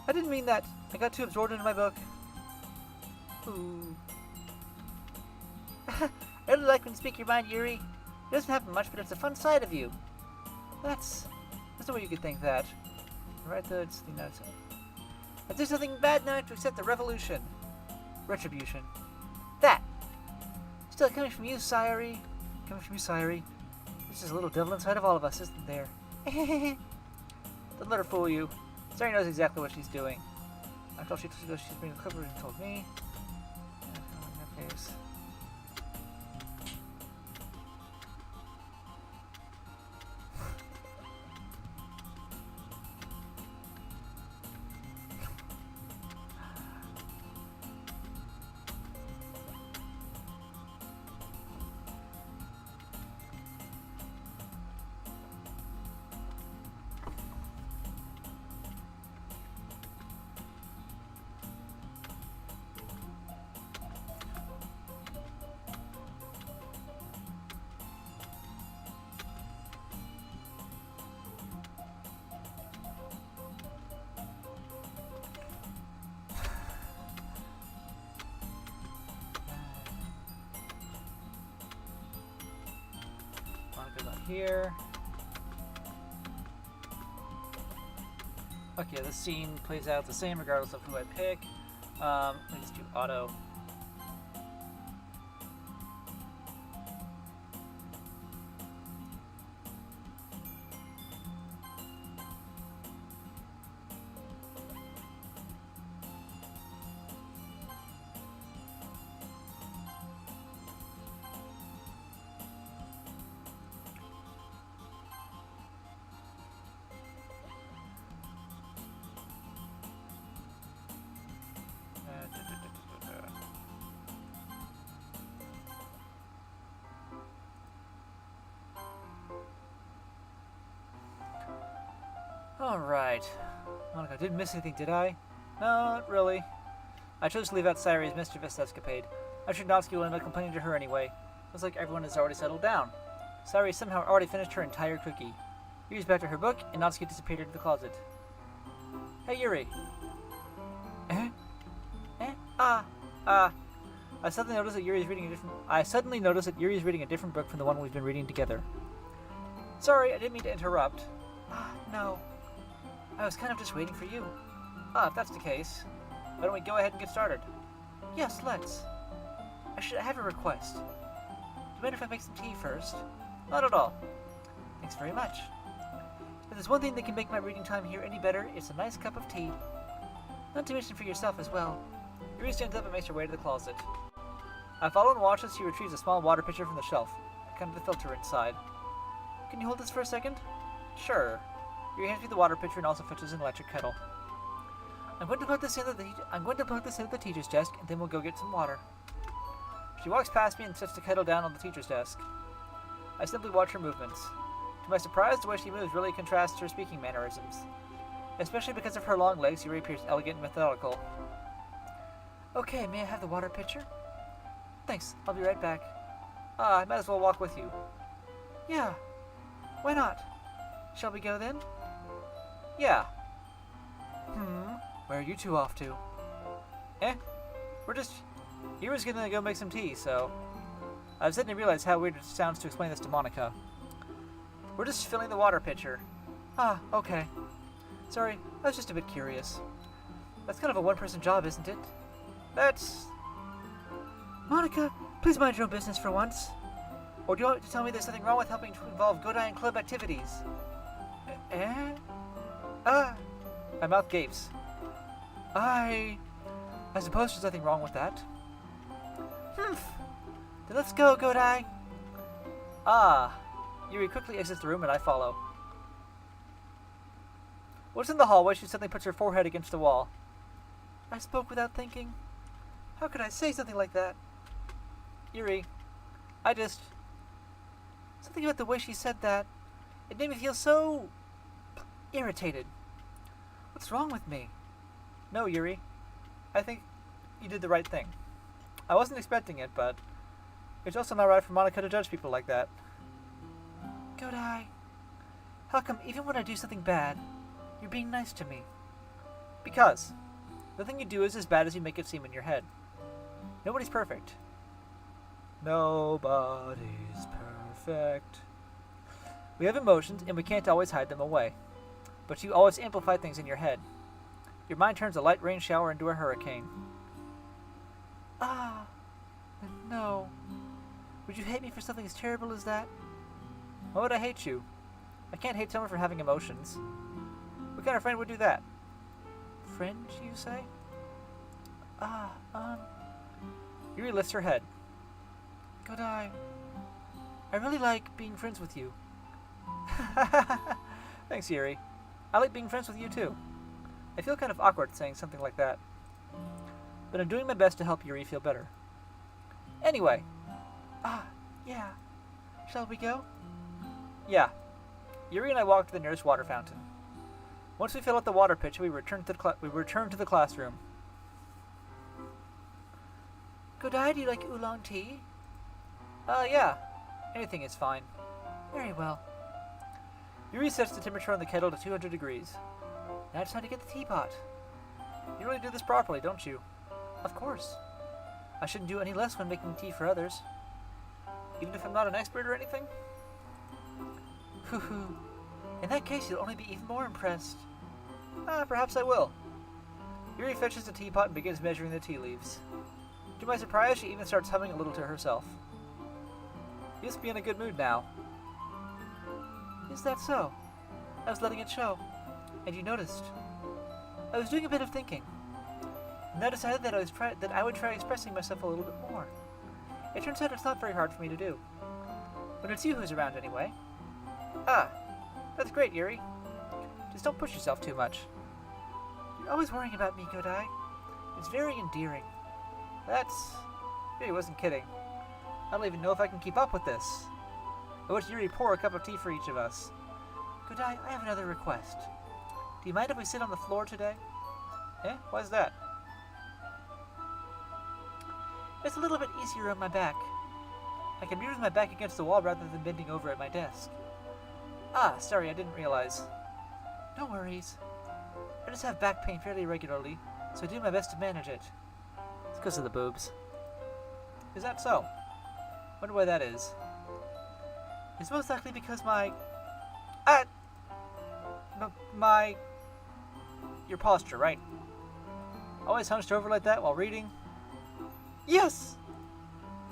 I didn't mean that. I got too absorbed into my book. Ooh. I really like when you speak your mind, Yuri. It doesn't happen much, but it's a fun side of you. That's the way you could think that. Right, though, it's the notes. If there's something bad enough to accept the revolution. Retribution. That! Still coming from you, Sayuri. Coming from you, Sayuri. There's just a little devil inside of all of us, isn't there? Don't let her fool you. Sayuri knows exactly what she's doing. After all, she's been clever and told me. In that case. Here. Okay, this scene plays out the same regardless of who I pick. Let me just do auto. Alright. Monica, I didn't miss anything, did I? No, not really. I chose to leave out Sayuri's mischievous escapade. I'm sure Natsuki will end up complaining to her anyway. Looks like everyone has already settled down. Sayuri somehow already finished her entire cookie. Yuri's back to her book, and Natsuki disappeared into the closet. Hey, Yuri. Eh? Eh? I suddenly noticed that Yuri's reading a different book from the one we've been reading together. Sorry, I didn't mean to interrupt. No. I was kind of just waiting for you. If that's the case, why don't we go ahead and get started? Yes, let's. I have a request. Do you mind if I make some tea first? Not at all. Thanks very much. If there's one thing that can make my reading time here any better, it's a nice cup of tea. Not to mention for yourself as well. Yuri stands up and makes her way to the closet. I follow and watch as she retrieves a small water pitcher from the shelf. I come to the filter inside. Can you hold this for a second? Sure. Yuri hands me the water pitcher and also fetches an electric kettle. I'm going to plug this into the teacher's desk, and then we'll go get some water. She walks past me and sets the kettle down on the teacher's desk. I simply watch her movements. To my surprise, the way she moves really contrasts her speaking mannerisms. Especially because of her long legs, Yuri appears elegant and methodical. Okay, may I have the water pitcher? Thanks, I'll be right back. I might as well walk with you. Yeah, why not? Shall we go then? Yeah. Where are you two off to? We're just... Yuri's gonna go make some tea, so... I was suddenly realized how weird it sounds to explain this to Monica. We're just filling the water pitcher. Ah, okay. Sorry, I was just a bit curious. That's kind of a one-person job, isn't it? That's... Monica, please mind your own business for once. Or do you want to tell me there's something wrong with helping to involve Godai and club activities? My mouth gapes. I suppose there's nothing wrong with that. Then let's go, Godai. Yuri quickly exits the room and I follow. Once in the hallway, she suddenly puts her forehead against the wall. I spoke without thinking. How could I say something like that? Yuri, something about the way she said that. It made me feel so... irritated. What's wrong with me? No, Yuri. I think you did the right thing. I wasn't expecting it, but... it's also not right for Monica to judge people like that. Godai, how come even when I do something bad, you're being nice to me? Because nothing you do is as bad as you make it seem in your head. Nobody's perfect. Nobody's perfect. We have emotions and we can't always hide them away. But you always amplify things in your head. Your mind turns a light rain shower into a hurricane. No. Would you hate me for something as terrible as that? Why would I hate you? I can't hate someone for having emotions. What kind of friend would do that? Friend, you say? Yuri lifts her head. Godai, I really like being friends with you. Thanks, Yuri. I like being friends with you, too. I feel kind of awkward saying something like that. But I'm doing my best to help Yuri feel better. Anyway. Yeah. Shall we go? Yeah. Yuri and I walk to the nearest water fountain. Once we fill out the water pitcher, we return to the classroom. Godai, do you like oolong tea? Yeah. Anything is fine. Very well. Yuri sets the temperature on the kettle to 200 degrees. Now it's time to get the teapot. You really do this properly, don't you? Of course. I shouldn't do any less when making tea for others. Even if I'm not an expert or anything? Hoo-hoo. In that case, you'll only be even more impressed. Perhaps I will. Yuri fetches the teapot and begins measuring the tea leaves. To my surprise, she even starts humming a little to herself. You must be in a good mood now. Is that so? I was letting it show. And you noticed. I was doing a bit of thinking. And I decided that I would try expressing myself a little bit more. It turns out it's not very hard for me to do. When it's you who's around anyway. That's great, Yuri. Just don't push yourself too much. You're always worrying about me, Godai. It's very endearing. Yuri wasn't kidding. I don't even know if I can keep up with this. I watched Yuri pour a cup of tea for each of us. Godai, I have another request. Do you mind if we sit on the floor today? Why's that? It's a little bit easier on my back. I can read with my back against the wall rather than bending over at my desk. Sorry, I didn't realize. No worries. I just have back pain fairly regularly, so I do my best to manage it. It's because of the boobs. Is that so? Wonder why that is. It's most likely because your posture, right? Always hunched over like that while reading? Yes!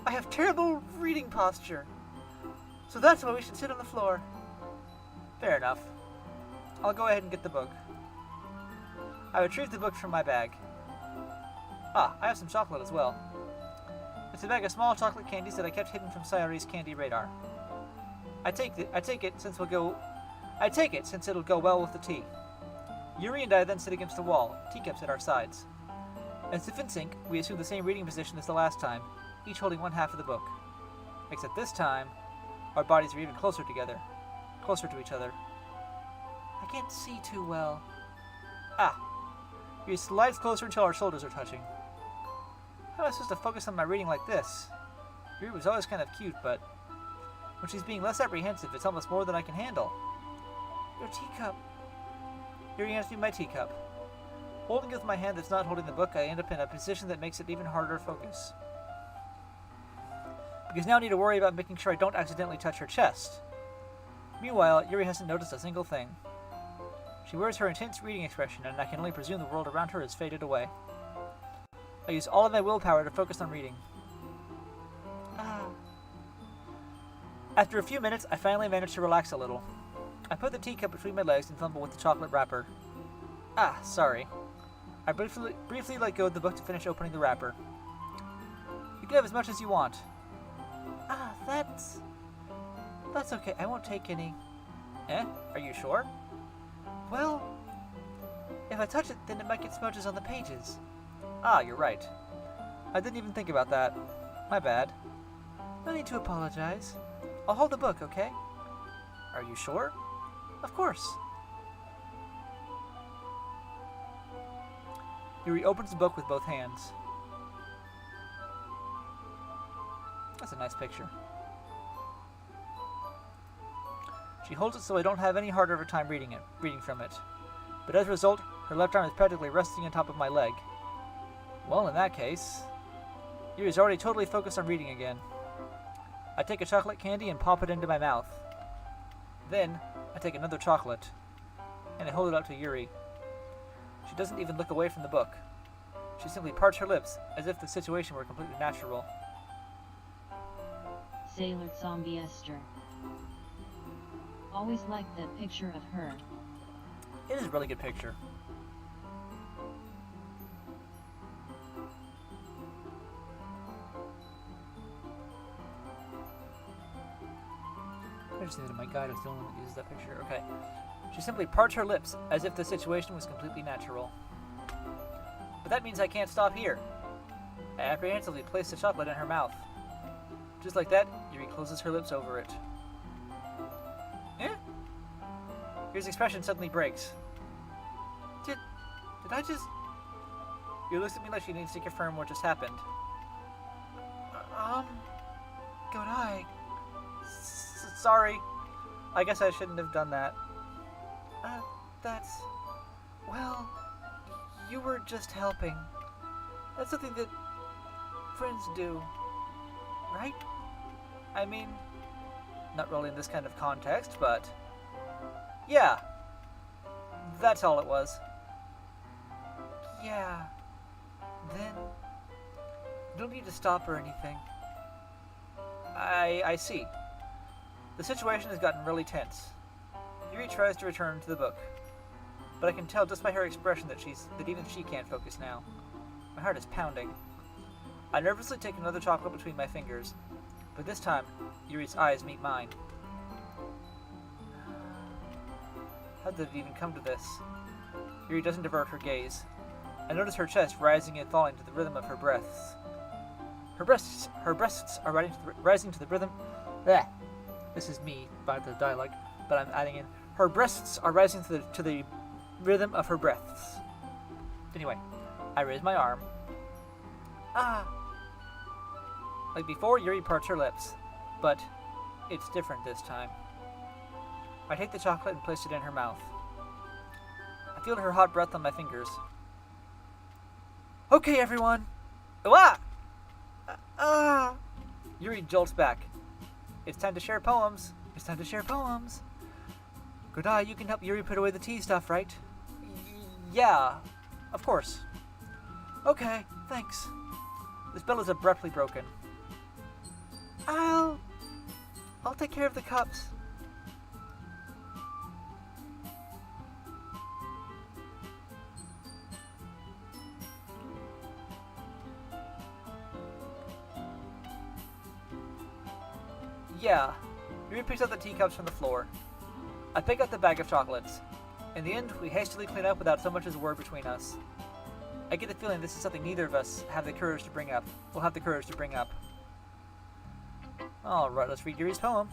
I have terrible reading posture. So that's why we should sit on the floor. Fair enough. I'll go ahead and get the book. I retrieved the book from my bag. I have some chocolate as well. It's a bag of small chocolate candies that I kept hidden from Sayori's candy radar. I take it since it'll go well with the tea. Yuri and I then sit against the wall, teacups at our sides. As if in sync, we assume the same reading position as the last time, each holding one half of the book. Except this time, our bodies are even closer together. Closer to each other. I can't see too well. Yuri slides closer until our shoulders are touching. How am I supposed to focus on my reading like this? Yuri was always kind of cute, but when she's being less apprehensive, it's almost more than I can handle. Your teacup. Yuri hands me my teacup. Holding it with my hand that's not holding the book, I end up in a position that makes it even harder to focus. Because now I need to worry about making sure I don't accidentally touch her chest. Meanwhile, Yuri hasn't noticed a single thing. She wears her intense reading expression, and I can only presume the world around her has faded away. I use all of my willpower to focus on reading. After a few minutes, I finally manage to relax a little. I put the teacup between my legs and fumble with the chocolate wrapper. Sorry. I briefly let go of the book to finish opening the wrapper. You can have as much as you want. That's okay. I won't take any. Are you sure? Well, if I touch it, then it might get smudges on the pages. You're right. I didn't even think about that. My bad. No need to apologize. I'll hold the book, okay? Are you sure? Of course. Yuri opens the book with both hands. That's a nice picture. She holds it so I don't have any harder of a time reading from it. But as a result, her left arm is practically resting on top of my leg. Well, in that case, Yuri's already totally focused on reading again. I take a chocolate candy and pop it into my mouth. Then, I take another chocolate, and I hold it out to Yuri. She doesn't even look away from the book. She simply parts her lips, as if the situation were completely natural. Sailor Zombie Esther. Always liked that picture of her. It is a really good picture. I just needed my guide is the only one that uses that picture. Okay. She simply parts her lips, as if the situation was completely natural. But that means I can't stop here. I apprehensively place the chocolate in her mouth. Just like that, Yuri closes her lips over it. Yuri's expression suddenly breaks. Did I just... Yuri looks at me like she needs to confirm what just happened. Godai. Sorry. I guess I shouldn't have done that. Well, you were just helping. That's something that friends do, right? I mean, not really in this kind of context, but yeah, that's all it was. Yeah, then you don't need to stop or anything. I see. The situation has gotten really tense. Yuri tries to return to the book, but I can tell just by her expression that even she can't focus now. My heart is pounding. I nervously take another chocolate between my fingers, but this time, Yuri's eyes meet mine. How did it even come to this? Yuri doesn't divert her gaze. I notice her chest rising and falling to the rhythm of her breaths. Her breasts are rising to the rhythm. Bleh. This is me by the dialogue, but I'm adding in. Her breasts are rising to the rhythm of her breaths. Anyway, I raise my arm. Like before, Yuri parts her lips, but it's different this time. I take the chocolate and place it in her mouth. I feel her hot breath on my fingers. Okay, everyone. Yuri jolts back. It's time to share poems. It's time to share poems. Godai, you can help Yuri put away the tea stuff, right? Yeah, of course. Okay, thanks. The spell is abruptly broken. I'll take care of the cups. Yeah. Yuri picks up the teacups from the floor. I pick up the bag of chocolates. In the end, we hastily clean up without so much as a word between us. I get the feeling this is something neither of us have the courage to bring up. We'll have the courage to bring up. Alright, let's read Yuri's poem.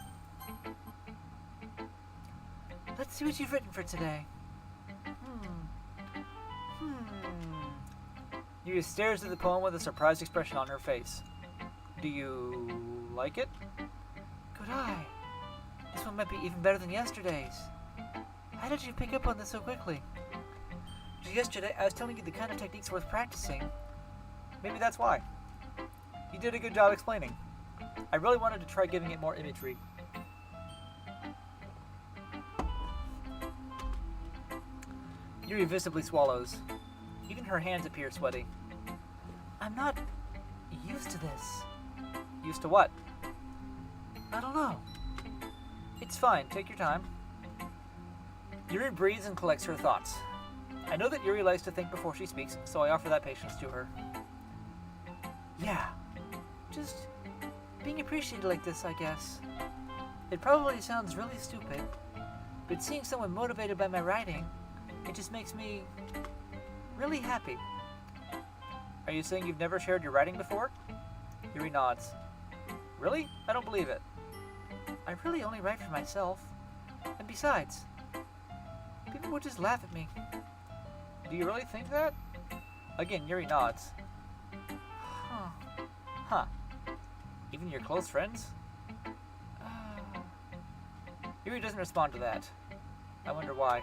Let's see what you've written for today. Yuri stares at the poem with a surprised expression on her face. Do you like it? Good eye. This one might be even better than yesterday's. How did you pick up on this so quickly? Yesterday, I was telling you the kind of techniques worth practicing. Maybe that's why. You did a good job explaining. I really wanted to try giving it more imagery. Yuri visibly swallows. Even her hands appear sweaty. I'm not used to this. Used to what? I don't know. It's fine. Take your time. Yuri breathes and collects her thoughts. I know that Yuri likes to think before she speaks, so I offer that patience to her. Yeah. Just being appreciated like this, I guess. It probably sounds really stupid, but seeing someone motivated by my writing, it just makes me really happy. Are you saying you've never shared your writing before? Yuri nods. Really? I don't believe it. I really only write for myself. And besides, people would just laugh at me. Do you really think that? Again, Yuri nods. Huh. Even your close friends? Yuri doesn't respond to that. I wonder why.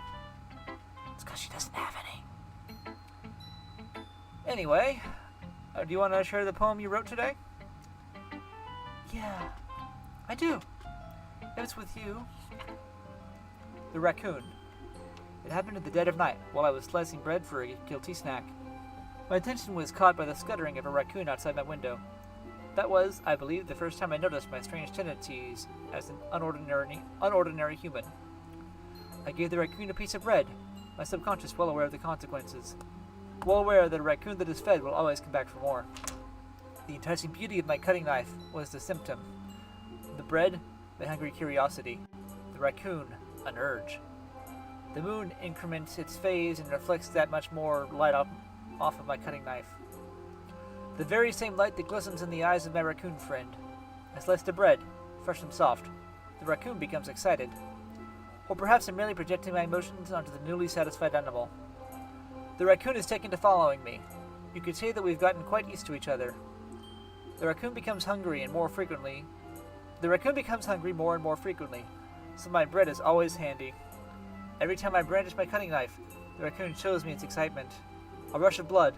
It's because she doesn't have any. Anyway, do you want to share the poem you wrote today? Yeah, I do. It was with you. The raccoon. It happened in the dead of night, while I was slicing bread for a guilty snack. My attention was caught by the scuttering of a raccoon outside my window. That was, I believe, the first time I noticed my strange tendencies as an unordinary human. I gave the raccoon a piece of bread, my subconscious well aware of the consequences. Well aware that a raccoon that is fed will always come back for more. The enticing beauty of my cutting knife was the symptom. The bread, my hungry curiosity. The raccoon, an urge. The moon increments its phase and reflects that much more light off of my cutting knife. The very same light that glistens in the eyes of my raccoon friend. I slice the bread, fresh and soft. The raccoon becomes excited. Or perhaps I'm merely projecting my emotions onto the newly satisfied animal. The raccoon is taken to following me. You could say that we've gotten quite used to each other. The raccoon becomes hungry more and more frequently, so my bread is always handy. Every time I brandish my cutting knife, the raccoon shows me its excitement. A rush of blood.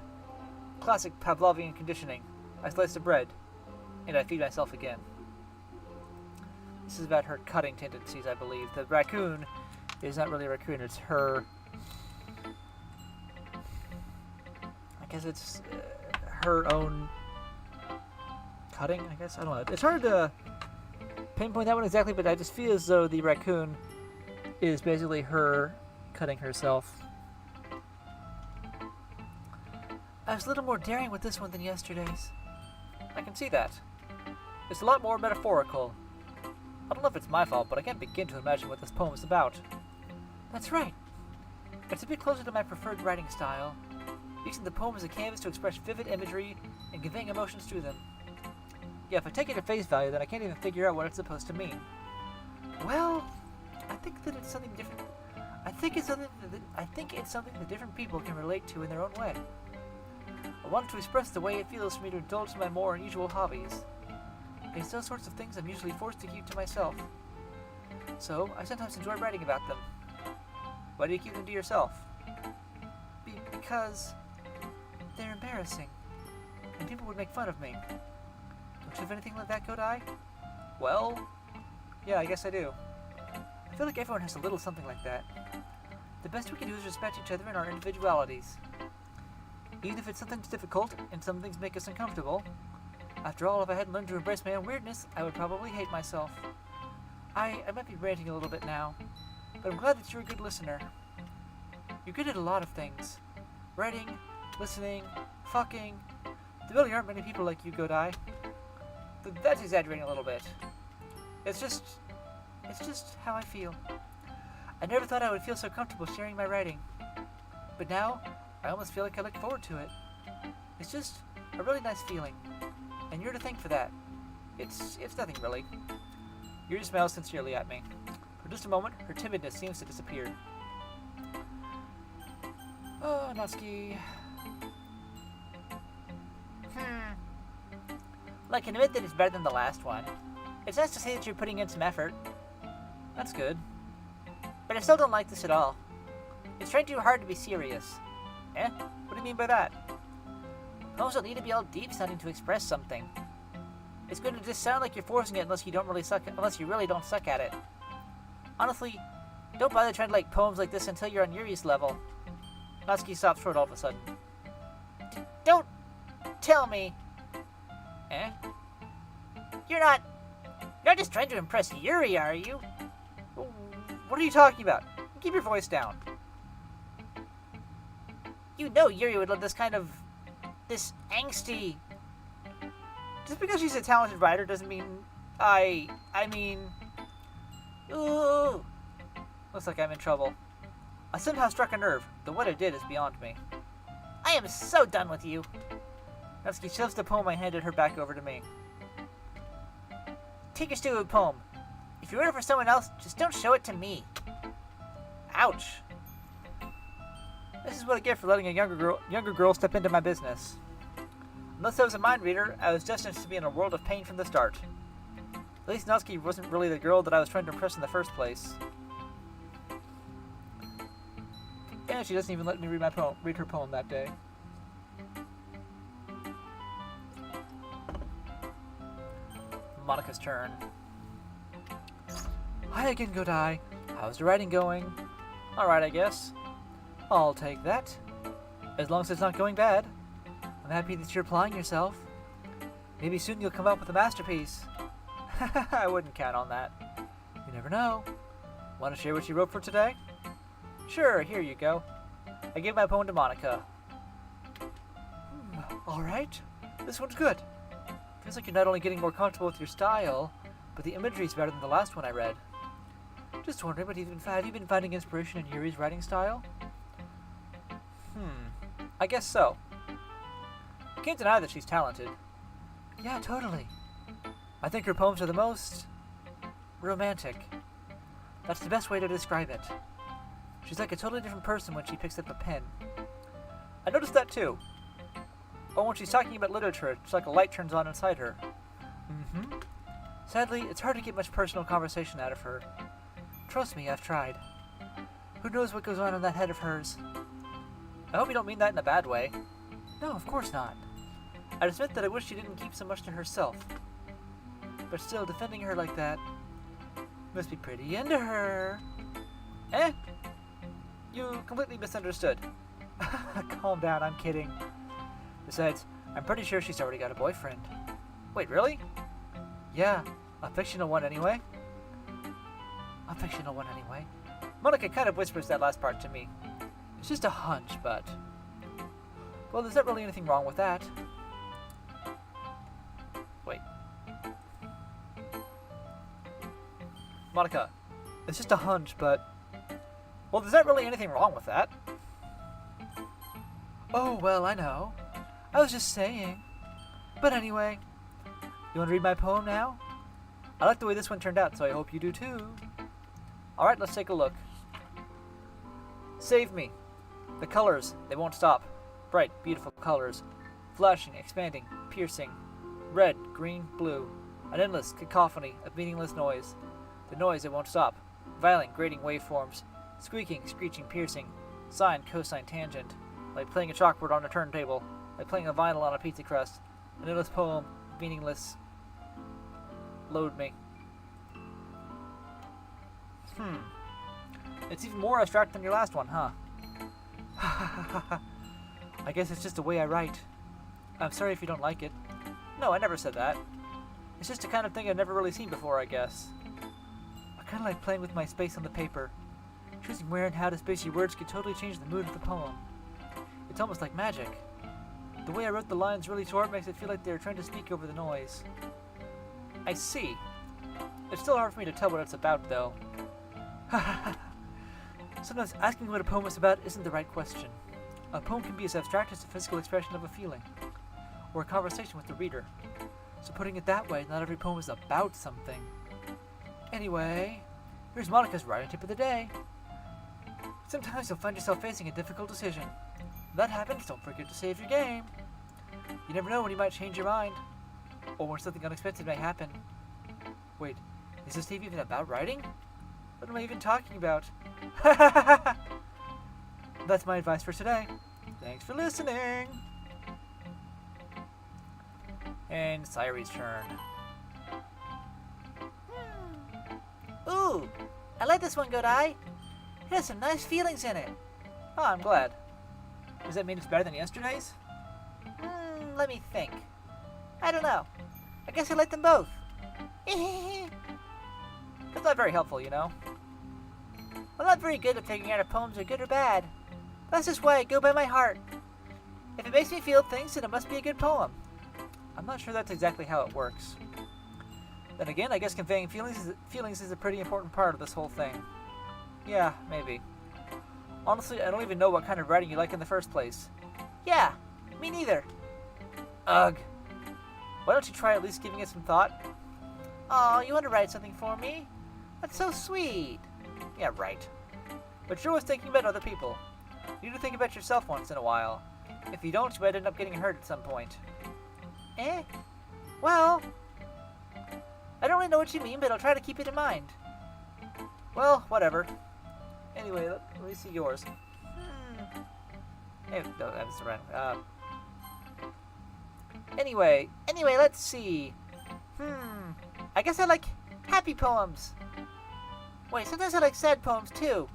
Classic Pavlovian conditioning. I slice the bread, and I feed myself again. This is about her cutting tendencies, I believe. The raccoon is not really a raccoon, it's her... I guess it's her own cutting, I guess? I don't know. It's hard to pinpoint that one exactly, but I just feel as though the raccoon is basically her cutting herself. I was a little more daring with this one than yesterday's. I can see that. It's a lot more metaphorical. I don't know if it's my fault, but I can't begin to imagine what this poem is about. That's right. It's a bit closer to my preferred writing style, using the poem as a canvas to express vivid imagery and conveying emotions through them. Yeah, if I take it at face value, then I can't even figure out what it's supposed to mean. Well, I think that it's something different. I think it's something that different people can relate to in their own way. I wanted to express the way it feels for me to indulge in my more unusual hobbies. It's those sorts of things I'm usually forced to keep to myself. So, I sometimes enjoy writing about them. Why do you keep them to yourself? Because they're embarrassing, and people would make fun of me. Don't you have anything like that, Kodai? Well, yeah, I guess I do. I feel like everyone has a little something like that. The best we can do is respect each other and our individualities. Even if it's something difficult and some things make us uncomfortable. After all, if I hadn't learned to embrace my own weirdness, I would probably hate myself. I might be ranting a little bit now, but I'm glad that you're a good listener. You're good at a lot of things. Writing, listening, fucking. There really aren't many people like you, Godai. That's exaggerating a little bit. It's just how I feel. I never thought I would feel so comfortable sharing my writing. But now, I almost feel like I look forward to it. It's just a really nice feeling. And you're to thank for that. It's nothing really. Yuri smiles sincerely at me. For just a moment, her timidness seems to disappear. Oh, Natsuki. Well, I can admit that it's better than the last one. It's nice to say that you're putting in some effort. That's good. But I still don't like this at all. It's trying too hard to be serious. Eh? What do you mean by that? Poems don't need to be all deep sounding to express something. It's going to just sound like you're forcing it unless you really don't suck at it. Honestly, don't bother trying to like poems like this until you're on Yuri's level. Natsuki stops short all of a sudden. Don't tell me. Eh? You're not just trying to impress Yuri, are you? What are you talking about? Keep your voice down. You know Yuri would love this angsty... Just because she's a talented writer doesn't mean I mean... Ooh! Looks like I'm in trouble. I somehow struck a nerve, though what I did is beyond me. I am so done with you! Natsuki shoves the poem I handed her back over to me. Take your stupid poem. If you wrote it for someone else, just don't show it to me. Ouch. This is what I get for letting a younger girl step into my business. Unless I was a mind reader, I was destined to be in a world of pain from the start. At least Natsuki wasn't really the girl that I was trying to impress in the first place. And she doesn't even let me read her poem that day. Monika's turn. Hi again, Godai. How's the writing going? Alright, I guess. I'll take that. As long as it's not going bad. I'm happy that you're applying yourself. Maybe soon you'll come up with a masterpiece. I wouldn't count on that. You never know. Want to share what you wrote for today? Sure, here you go. I gave my poem to Monika. Alright. This one's good. Feels like you're not only getting more comfortable with your style, but the imagery is better than the last one I read. Just wondering, but have you been finding inspiration in Yuri's writing style? I guess so. Can't deny that she's talented. Yeah, totally. I think her poems are the most... romantic. That's the best way to describe it. She's like a totally different person when she picks up a pen. I noticed that too. Or when she's talking about literature, it's like a light turns on inside her. Sadly, it's hard to get much personal conversation out of her. Trust me, I've tried. Who knows what goes on in that head of hers? I hope you don't mean that in a bad way. No, of course not. I just meant that I wish she didn't keep so much to herself. But still, defending her like that must be pretty into her. Eh? You completely misunderstood. Calm down, I'm kidding. Besides, I'm pretty sure she's already got a boyfriend. Wait, really? Yeah, a fictional one anyway. A fictional one anyway. Monika kind of whispers that last part to me. It's just a hunch, but... Well, there's not really anything wrong with that. Wait. Monika, it's just a hunch, but... Well, there's not really anything wrong with that. Oh, well, I know. I was just saying. But anyway, you want to read my poem now? I like the way this one turned out, so I hope you do too. Alright, let's take a look. Save me. The colors, they won't stop. Bright, beautiful colors. Flashing, expanding, piercing. Red, green, blue. An endless cacophony of meaningless noise. The noise, it won't stop. Violent, grating waveforms. Squeaking, screeching, piercing. Sine, cosine, tangent. Like playing a chalkboard on a turntable. Like playing a vinyl on a pizza crust. An endless poem, meaningless. Load me. It's even more abstract than your last one, huh? I guess it's just the way I write. I'm sorry if you don't like it. No, I never said that. It's just the kind of thing I've never really seen before, I guess. I kind of like playing with my space on the paper. Choosing where and how to space your words could totally change the mood of the poem. It's almost like magic. The way I wrote the lines really short makes it feel like they're trying to speak over the noise. I see. It's still hard for me to tell what it's about, though. Sometimes asking what a poem is about isn't the right question. A poem can be as abstract as a physical expression of a feeling, or a conversation with the reader. So putting it that way, not every poem is about something. Anyway, here's Monika's writing tip of the day. Sometimes you'll find yourself facing a difficult decision. When that happens, don't forget to save your game. You never know when you might change your mind. or when something unexpected may happen. Wait, is this tape even about writing? What am I even talking about? That's my advice for today. Thanks for listening. And Sayuri's turn. Ooh, I like this one, Godai. It has some nice feelings in it. Oh, I'm glad. Does that mean it's better than yesterday's? Let me think. I don't know. I guess I like them both. That's not very helpful, you know. I'm not very good at figuring out if poems are good or bad. That's just why I go by my heart. If it makes me feel things, then it must be a good poem. I'm not sure that's exactly how it works. Then again, I guess conveying feelings is a pretty important part of this whole thing. Yeah, maybe. Honestly, I don't even know what kind of writing you like in the first place. Yeah, me neither. Ugh. Why don't you try at least giving it some thought? Aw, you want to write something for me? That's so sweet. Yeah, right. But you're always thinking about other people. You need to think about yourself once in a while. If you don't, you might end up getting hurt at some point. Well, I don't really know what you mean, but I'll try to keep it in mind. Well, whatever. Anyway, let me see yours. Hey, no, that's random. Anyway, let's see. I guess I like happy poems. Wait, sometimes I like sad poems too.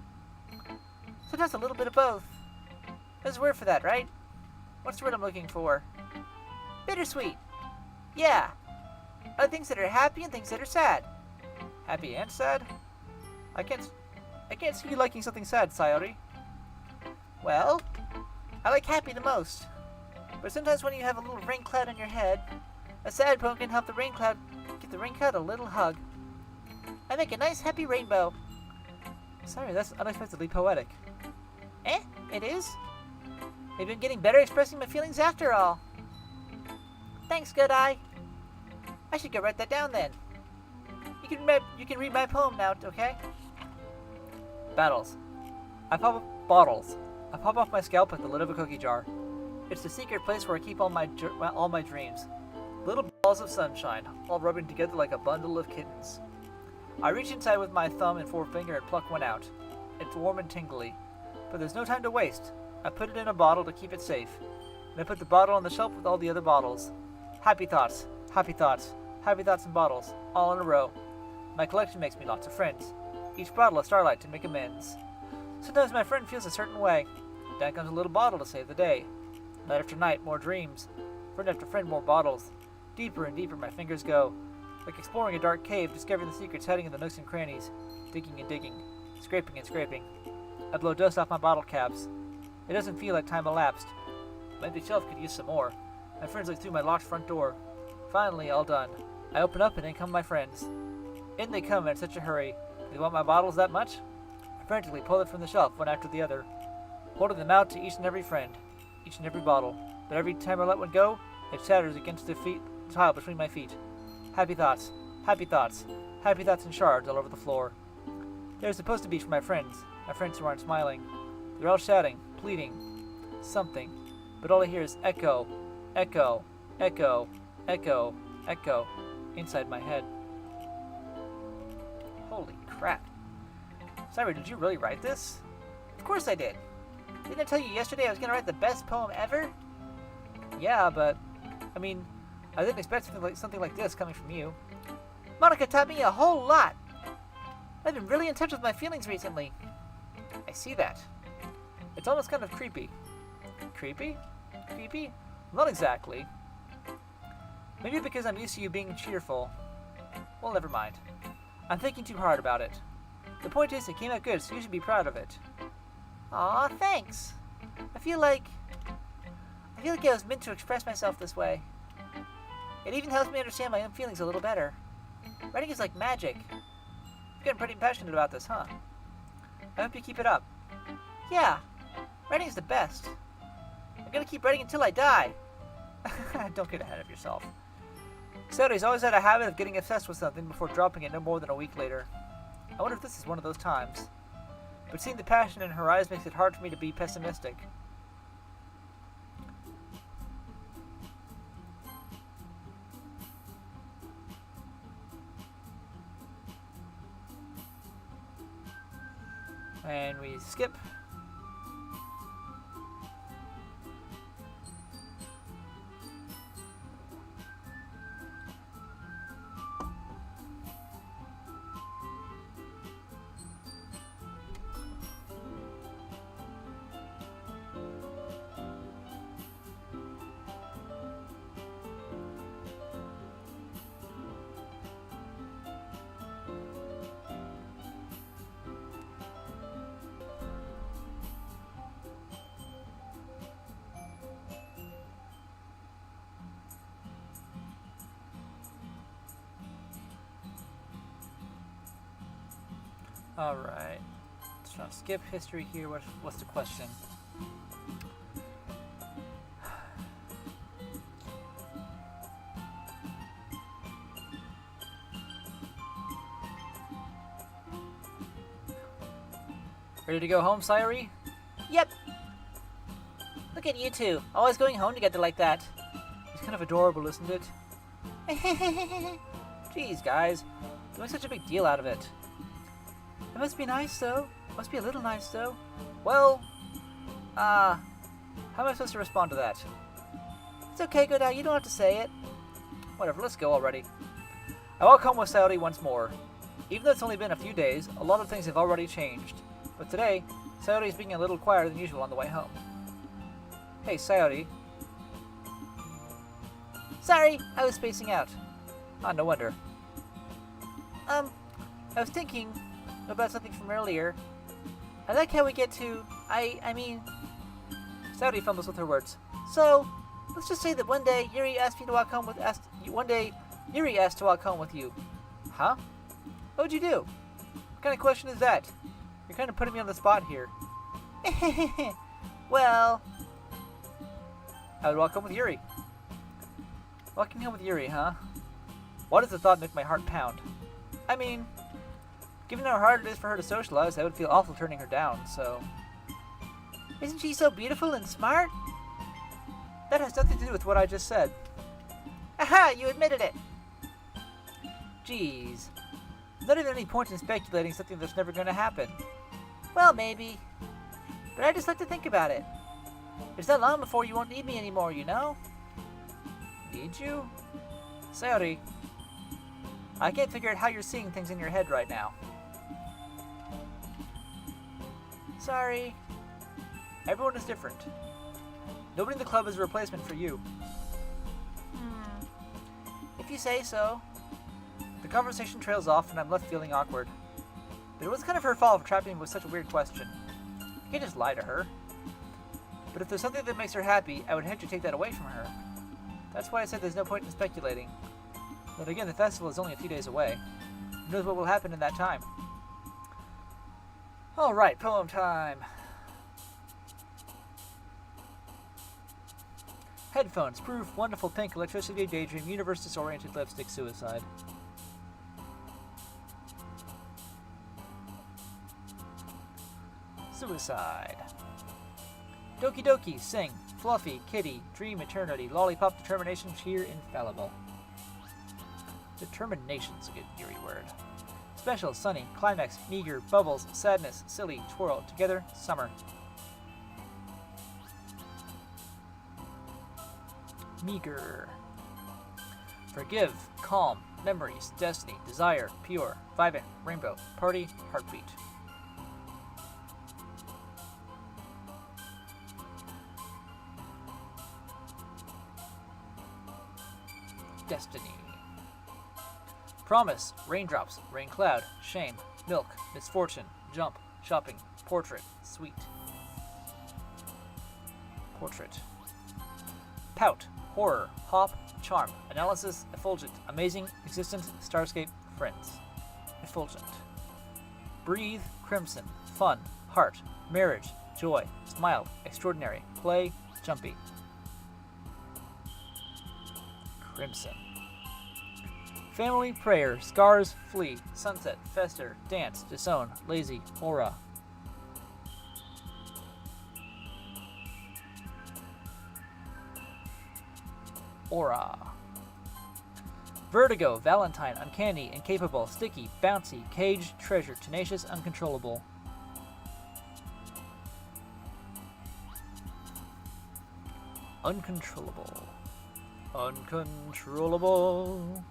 Sometimes a little bit of both. There's a word for that, right? What's the word I'm looking for? Bittersweet. Yeah. I like things that are happy and things that are sad. Happy and sad? I can't see you liking something sad, Sayuri. Well, I like happy the most. But sometimes when you have a little rain cloud on your head, a sad poem can help the rain cloud give the rain cloud a little hug. I make a nice happy rainbow. Sorry, that's unexpectedly poetic. It is? I've been getting better expressing my feelings after all. Thanks, Godai. I should go write that down then. You can read my poem now, okay? Bottles. I pop off my scalp with the lid of a cookie jar. It's the secret place where I keep all my dreams. Little balls of sunshine, all rubbing together like a bundle of kittens. I reach inside with my thumb and forefinger and pluck one out. It's warm and tingly, but there's no time to waste. I put it in a bottle to keep it safe, and I put the bottle on the shelf with all the other bottles. Happy thoughts, happy thoughts, happy thoughts and bottles, all in a row. My collection makes me lots of friends. Each bottle a starlight to make amends. Sometimes my friend feels a certain way. Down comes a little bottle to save the day. Night after night, more dreams. Friend after friend, more bottles. Deeper and deeper my fingers go. Like exploring a dark cave, discovering the secrets hiding in the nooks and crannies. Digging and digging. Scraping and scraping. I blow dust off my bottle caps. It doesn't feel like time elapsed. My empty shelf could use some more. My friends look through my locked front door. Finally, all done. I open up and in come my friends. In they come in such a hurry. They want my bottles that much? I frantically pull it from the shelf, one after the other, holding them out to each and every friend, each and every bottle. But every time I let one go, it shatters against the tile between my feet. Happy thoughts, happy thoughts, happy thoughts in shards all over the floor. They're supposed to be for my friends who aren't smiling. They're all shouting, pleading, something, but all I hear is echo, echo, echo, echo, echo, inside my head. Holy crap. Sayuri, did you really write this? Of course I did. Didn't I tell you yesterday I was going to write the best poem ever? Yeah, but, I mean, I didn't expect something like this coming from you. Monica taught me a whole lot. I've been really in touch with my feelings recently. I see that. It's almost kind of creepy. Creepy? Creepy? Not exactly. Maybe because I'm used to you being cheerful. Well, never mind. I'm thinking too hard about it. The point is, it came out good, so you should be proud of it. Aw, thanks. I feel like I was meant to express myself this way. It even helps me understand my own feelings a little better. Writing is like magic. You're getting pretty passionate about this, huh? I hope you keep it up. Yeah, writing is the best. I'm gonna keep writing until I die. Don't get ahead of yourself. Sayuri's always had a habit of getting obsessed with something before dropping it no more than a week later. I wonder if this is one of those times. But seeing the passion in her eyes makes it hard for me to be pessimistic. And we skip. Alright. Let's try to skip history here. What's the question? Ready to go home, Sayuri? Yep. Look at you two, always going home together like that. It's kind of adorable, isn't it? Jeez, guys. Doing such a big deal out of it. It must be nice, though. Must be a little nice, though. Well, how am I supposed to respond to that? It's okay, go down. You don't have to say it. Whatever, let's go already. I walk home with Sayuri once more. Even though it's only been a few days, a lot of things have already changed. But today, Sayuri is being a little quieter than usual on the way home. Hey, Sayuri. Sorry, I was spacing out. Ah, no wonder. I was thinking about something from earlier. I like how we get to... I mean... Sayuri fumbles with her words. So, let's just say that one day Yuri asked me to walk home with... One day, Yuri asked to walk home with you. Huh? What would you do? What kind of question is that? You're kind of putting me on the spot here. Well... I would walk home with Yuri. Walking home with Yuri, huh? Why does the thought make my heart pound? I mean... Given how hard it is for her to socialize, I would feel awful turning her down, so... Isn't she so beautiful and smart? That has nothing to do with what I just said. Aha! You admitted it! Jeez. Not even any point in speculating something that's never going to happen. Well, maybe. But I just like to think about it. It's not long before you won't need me anymore, you know? Need you? Sayuri. I can't figure out how you're seeing things in your head right now. Sorry. Everyone is different. Nobody in the club is a replacement for you. If you say so. The conversation trails off and I'm left feeling awkward. But it was kind of her fault for trapping me with such a weird question. You can't just lie to her. But if there's something that makes her happy, I would hate to take that away from her. That's why I said there's no point in speculating. But again, the festival is only a few days away. Who knows what will happen in that time? Alright, poem time. Headphones, proof, wonderful pink, electricity, daydream, universe disoriented, lipstick, suicide. Suicide. Doki Doki, sing, fluffy, kitty, dream eternity, lollipop, determination, cheer, infallible. Determination's a good Yuri word. Special, sunny, climax, meager, bubbles, sadness, silly, twirl, together, summer. Meager. Forgive, calm, memories, destiny, desire, pure, vibrant, rainbow, party, heartbeat. Destiny. Promise, raindrops, rain cloud, shame, milk, misfortune, jump, shopping, portrait, sweet. Portrait. Pout, horror, hop, charm, analysis, effulgent, amazing, existent, starscape, friends. Effulgent. Breathe, crimson, fun, heart, marriage, joy, smile, extraordinary, play, jumpy. Crimson. Family, prayer, scars, flee, sunset, fester, dance, disown, lazy, aura. Aura. Vertigo, Valentine, uncanny, incapable, sticky, bouncy, cage, treasure, tenacious, uncontrollable. Uncontrollable. Uncontrollable.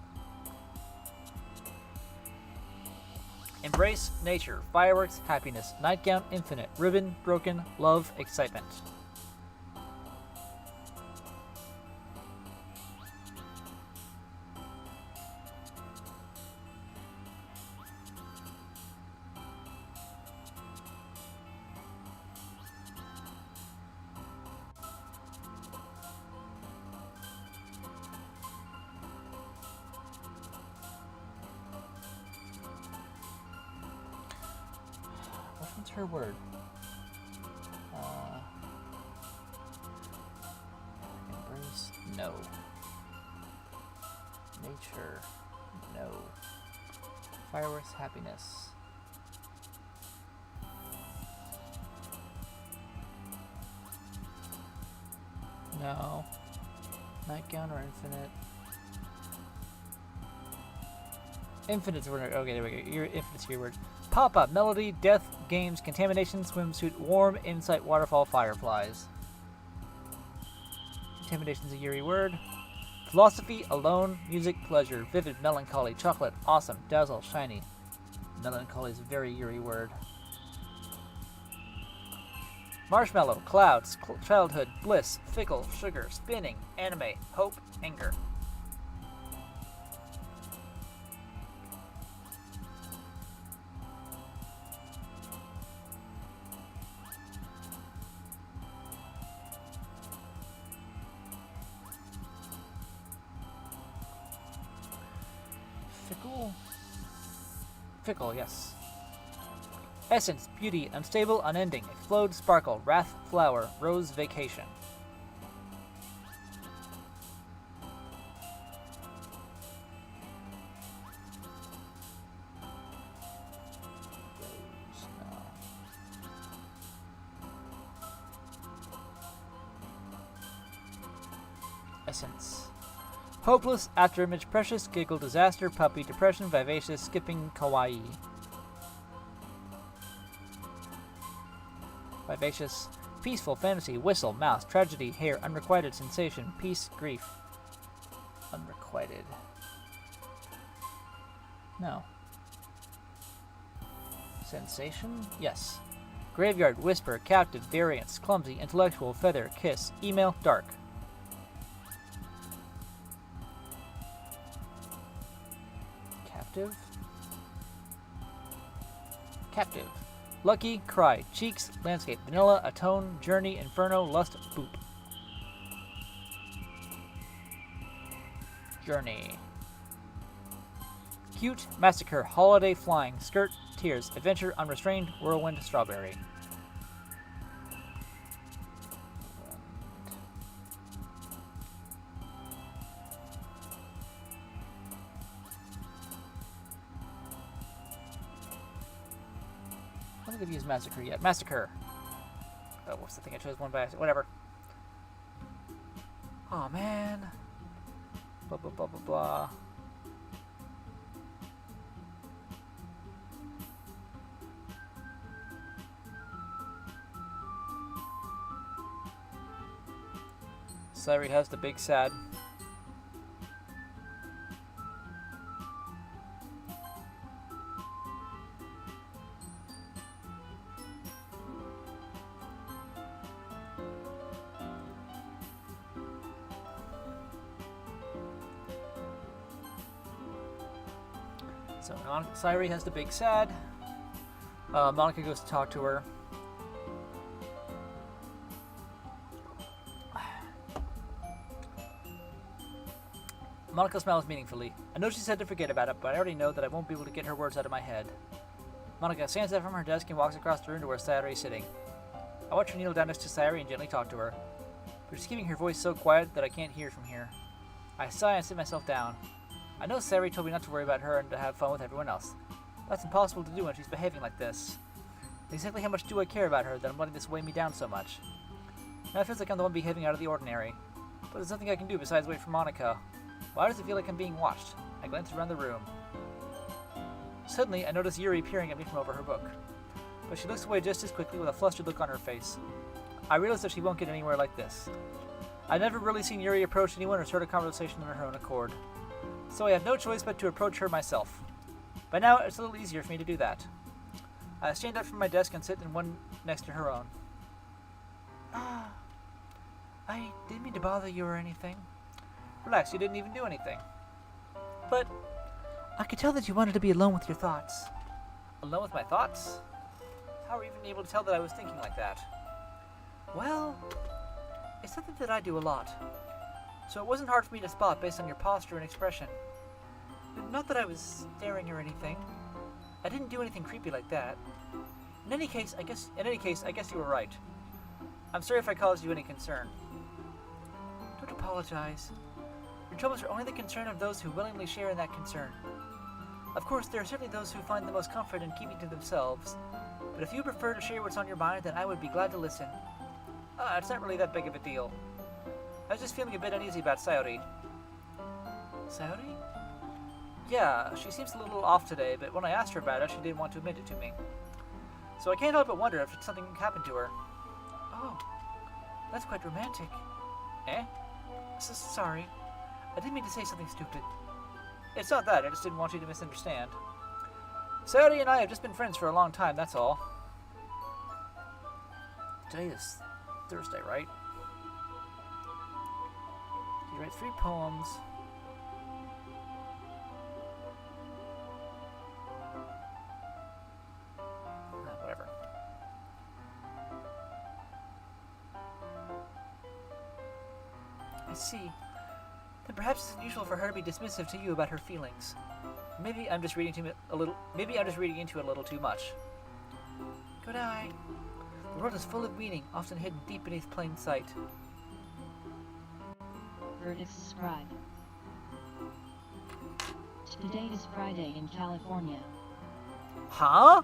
Embrace nature. Fireworks, happiness. Nightgown, infinite. Ribbon, broken. Love, excitement. What's her word? Embrace? No. Nature? No. Fireworks, happiness. No. Nightgown or infinite? Infinite's word. Okay, there we go. Infinite's your word. Pop-up, melody, death, games, contamination, swimsuit, warm, insight, waterfall, fireflies. Contamination's a Yuri word. Philosophy, alone, music, pleasure, vivid, melancholy, chocolate, awesome, dazzle, shiny. Melancholy is a very Yuri word. Marshmallow, clouds, childhood, bliss, fickle, sugar, spinning, anime, hope, anger. Fickle, yes. Essence, beauty, unstable, unending, explode, sparkle, wrath, flower, rose, vacation. Rose, no. Essence. Hopeless, afterimage, precious, giggle, disaster, puppy, depression, vivacious, skipping, kawaii. Vivacious, peaceful, fantasy, whistle, mouse, tragedy, hair, unrequited, sensation, peace, grief. Unrequited. No. Sensation? Yes. Graveyard, whisper, captive, variance, clumsy, intellectual, feather, kiss, email, dark. Captive. Lucky, cry, cheeks, landscape, vanilla, atone, journey, inferno, lust, boop. Journey. Cute, massacre, holiday, flying, skirt, tears, adventure, unrestrained, whirlwind, strawberry. I don't think I've used Massacre yet. Massacre! Oh, what's the thing I chose one by accident? Whatever. Oh man. Blah blah blah blah blah. Celery has the big sad. So Sairi has the big sad. Monica goes to talk to her. Monica smiles meaningfully. I know she said to forget about it, but I already know that I won't be able to get her words out of my head. Monica stands up from her desk and walks across the room to where Sayori is sitting. I watch her kneel down next to Sayori and gently talk to her, but she's keeping her voice so quiet that I can't hear from here. I sigh and sit myself down. I know Sayori told me not to worry about her and to have fun with everyone else. That's impossible to do when she's behaving like this. Exactly how much do I care about her that I'm letting this weigh me down so much? Now it feels like I'm the one behaving out of the ordinary. But there's nothing I can do besides wait for Monica. Why does it feel like I'm being watched? I glance around the room. Suddenly, I notice Yuri peering at me from over her book. But she looks away just as quickly with a flustered look on her face. I realize that she won't get anywhere like this. I've never really seen Yuri approach anyone or start a conversation on her own accord. So I have no choice but to approach her myself. By now, it's a little easier for me to do that. I stand up from my desk and sit in one next to her own. I didn't mean to bother you or anything. Relax, you didn't even do anything. But I could tell that you wanted to be alone with your thoughts. Alone with my thoughts? How were you even able to tell that I was thinking like that? Well, it's something that I do a lot. So it wasn't hard for me to spot based on your posture and expression. Not that I was staring or anything. I didn't do anything creepy like that. In any case, I guess you were right. I'm sorry if I caused you any concern. Don't apologize. Your troubles are only the concern of those who willingly share in that concern. Of course, there are certainly those who find the most comfort in keeping to themselves, but if you prefer to share what's on your mind, then I would be glad to listen. It's not really that big of a deal. I was just feeling a bit uneasy about Sayori. Sayori? Yeah, she seems a little off today, but when I asked her about it, she didn't want to admit it to me. So I can't help but wonder if something happened to her. Oh, that's quite romantic. Eh? Sorry. I didn't mean to say something stupid. It's not that, I just didn't want you to misunderstand. Sayori and I have just been friends for a long time, that's all. Today is Thursday, right? You write 3 poems. Whatever. I see. Then perhaps it's unusual for her to be dismissive to you about her feelings. Maybe I'm just reading into it a little too much. Good eye. The world is full of meaning, often hidden deep beneath plain sight. Verdict scribe. Today is Friday in California. Huh?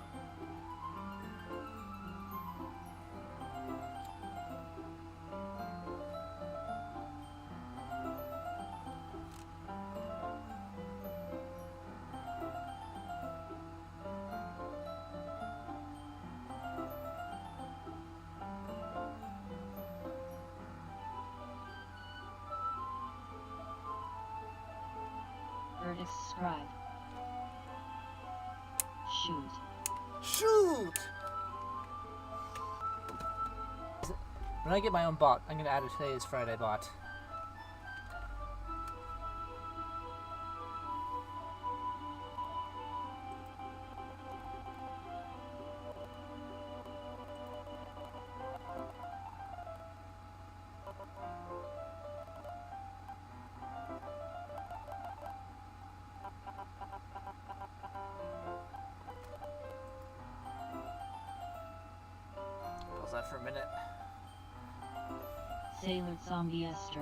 Verdict scribe. Shoot. Shoot! When I get my own bot, I'm going to add a Today is Friday bot. Pause that for a minute. Sailor Zombie Esther.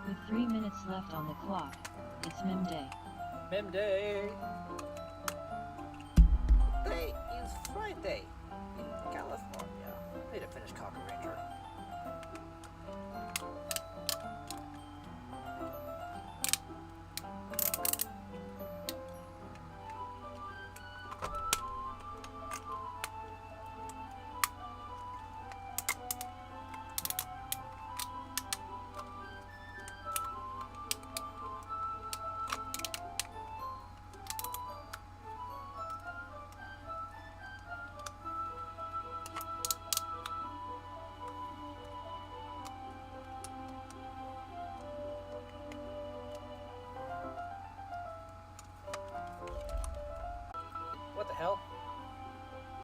With 3 minutes left on the clock, it's Mem Day. Mem Day! Today is Friday in California. I need to finish Cocker Ranger.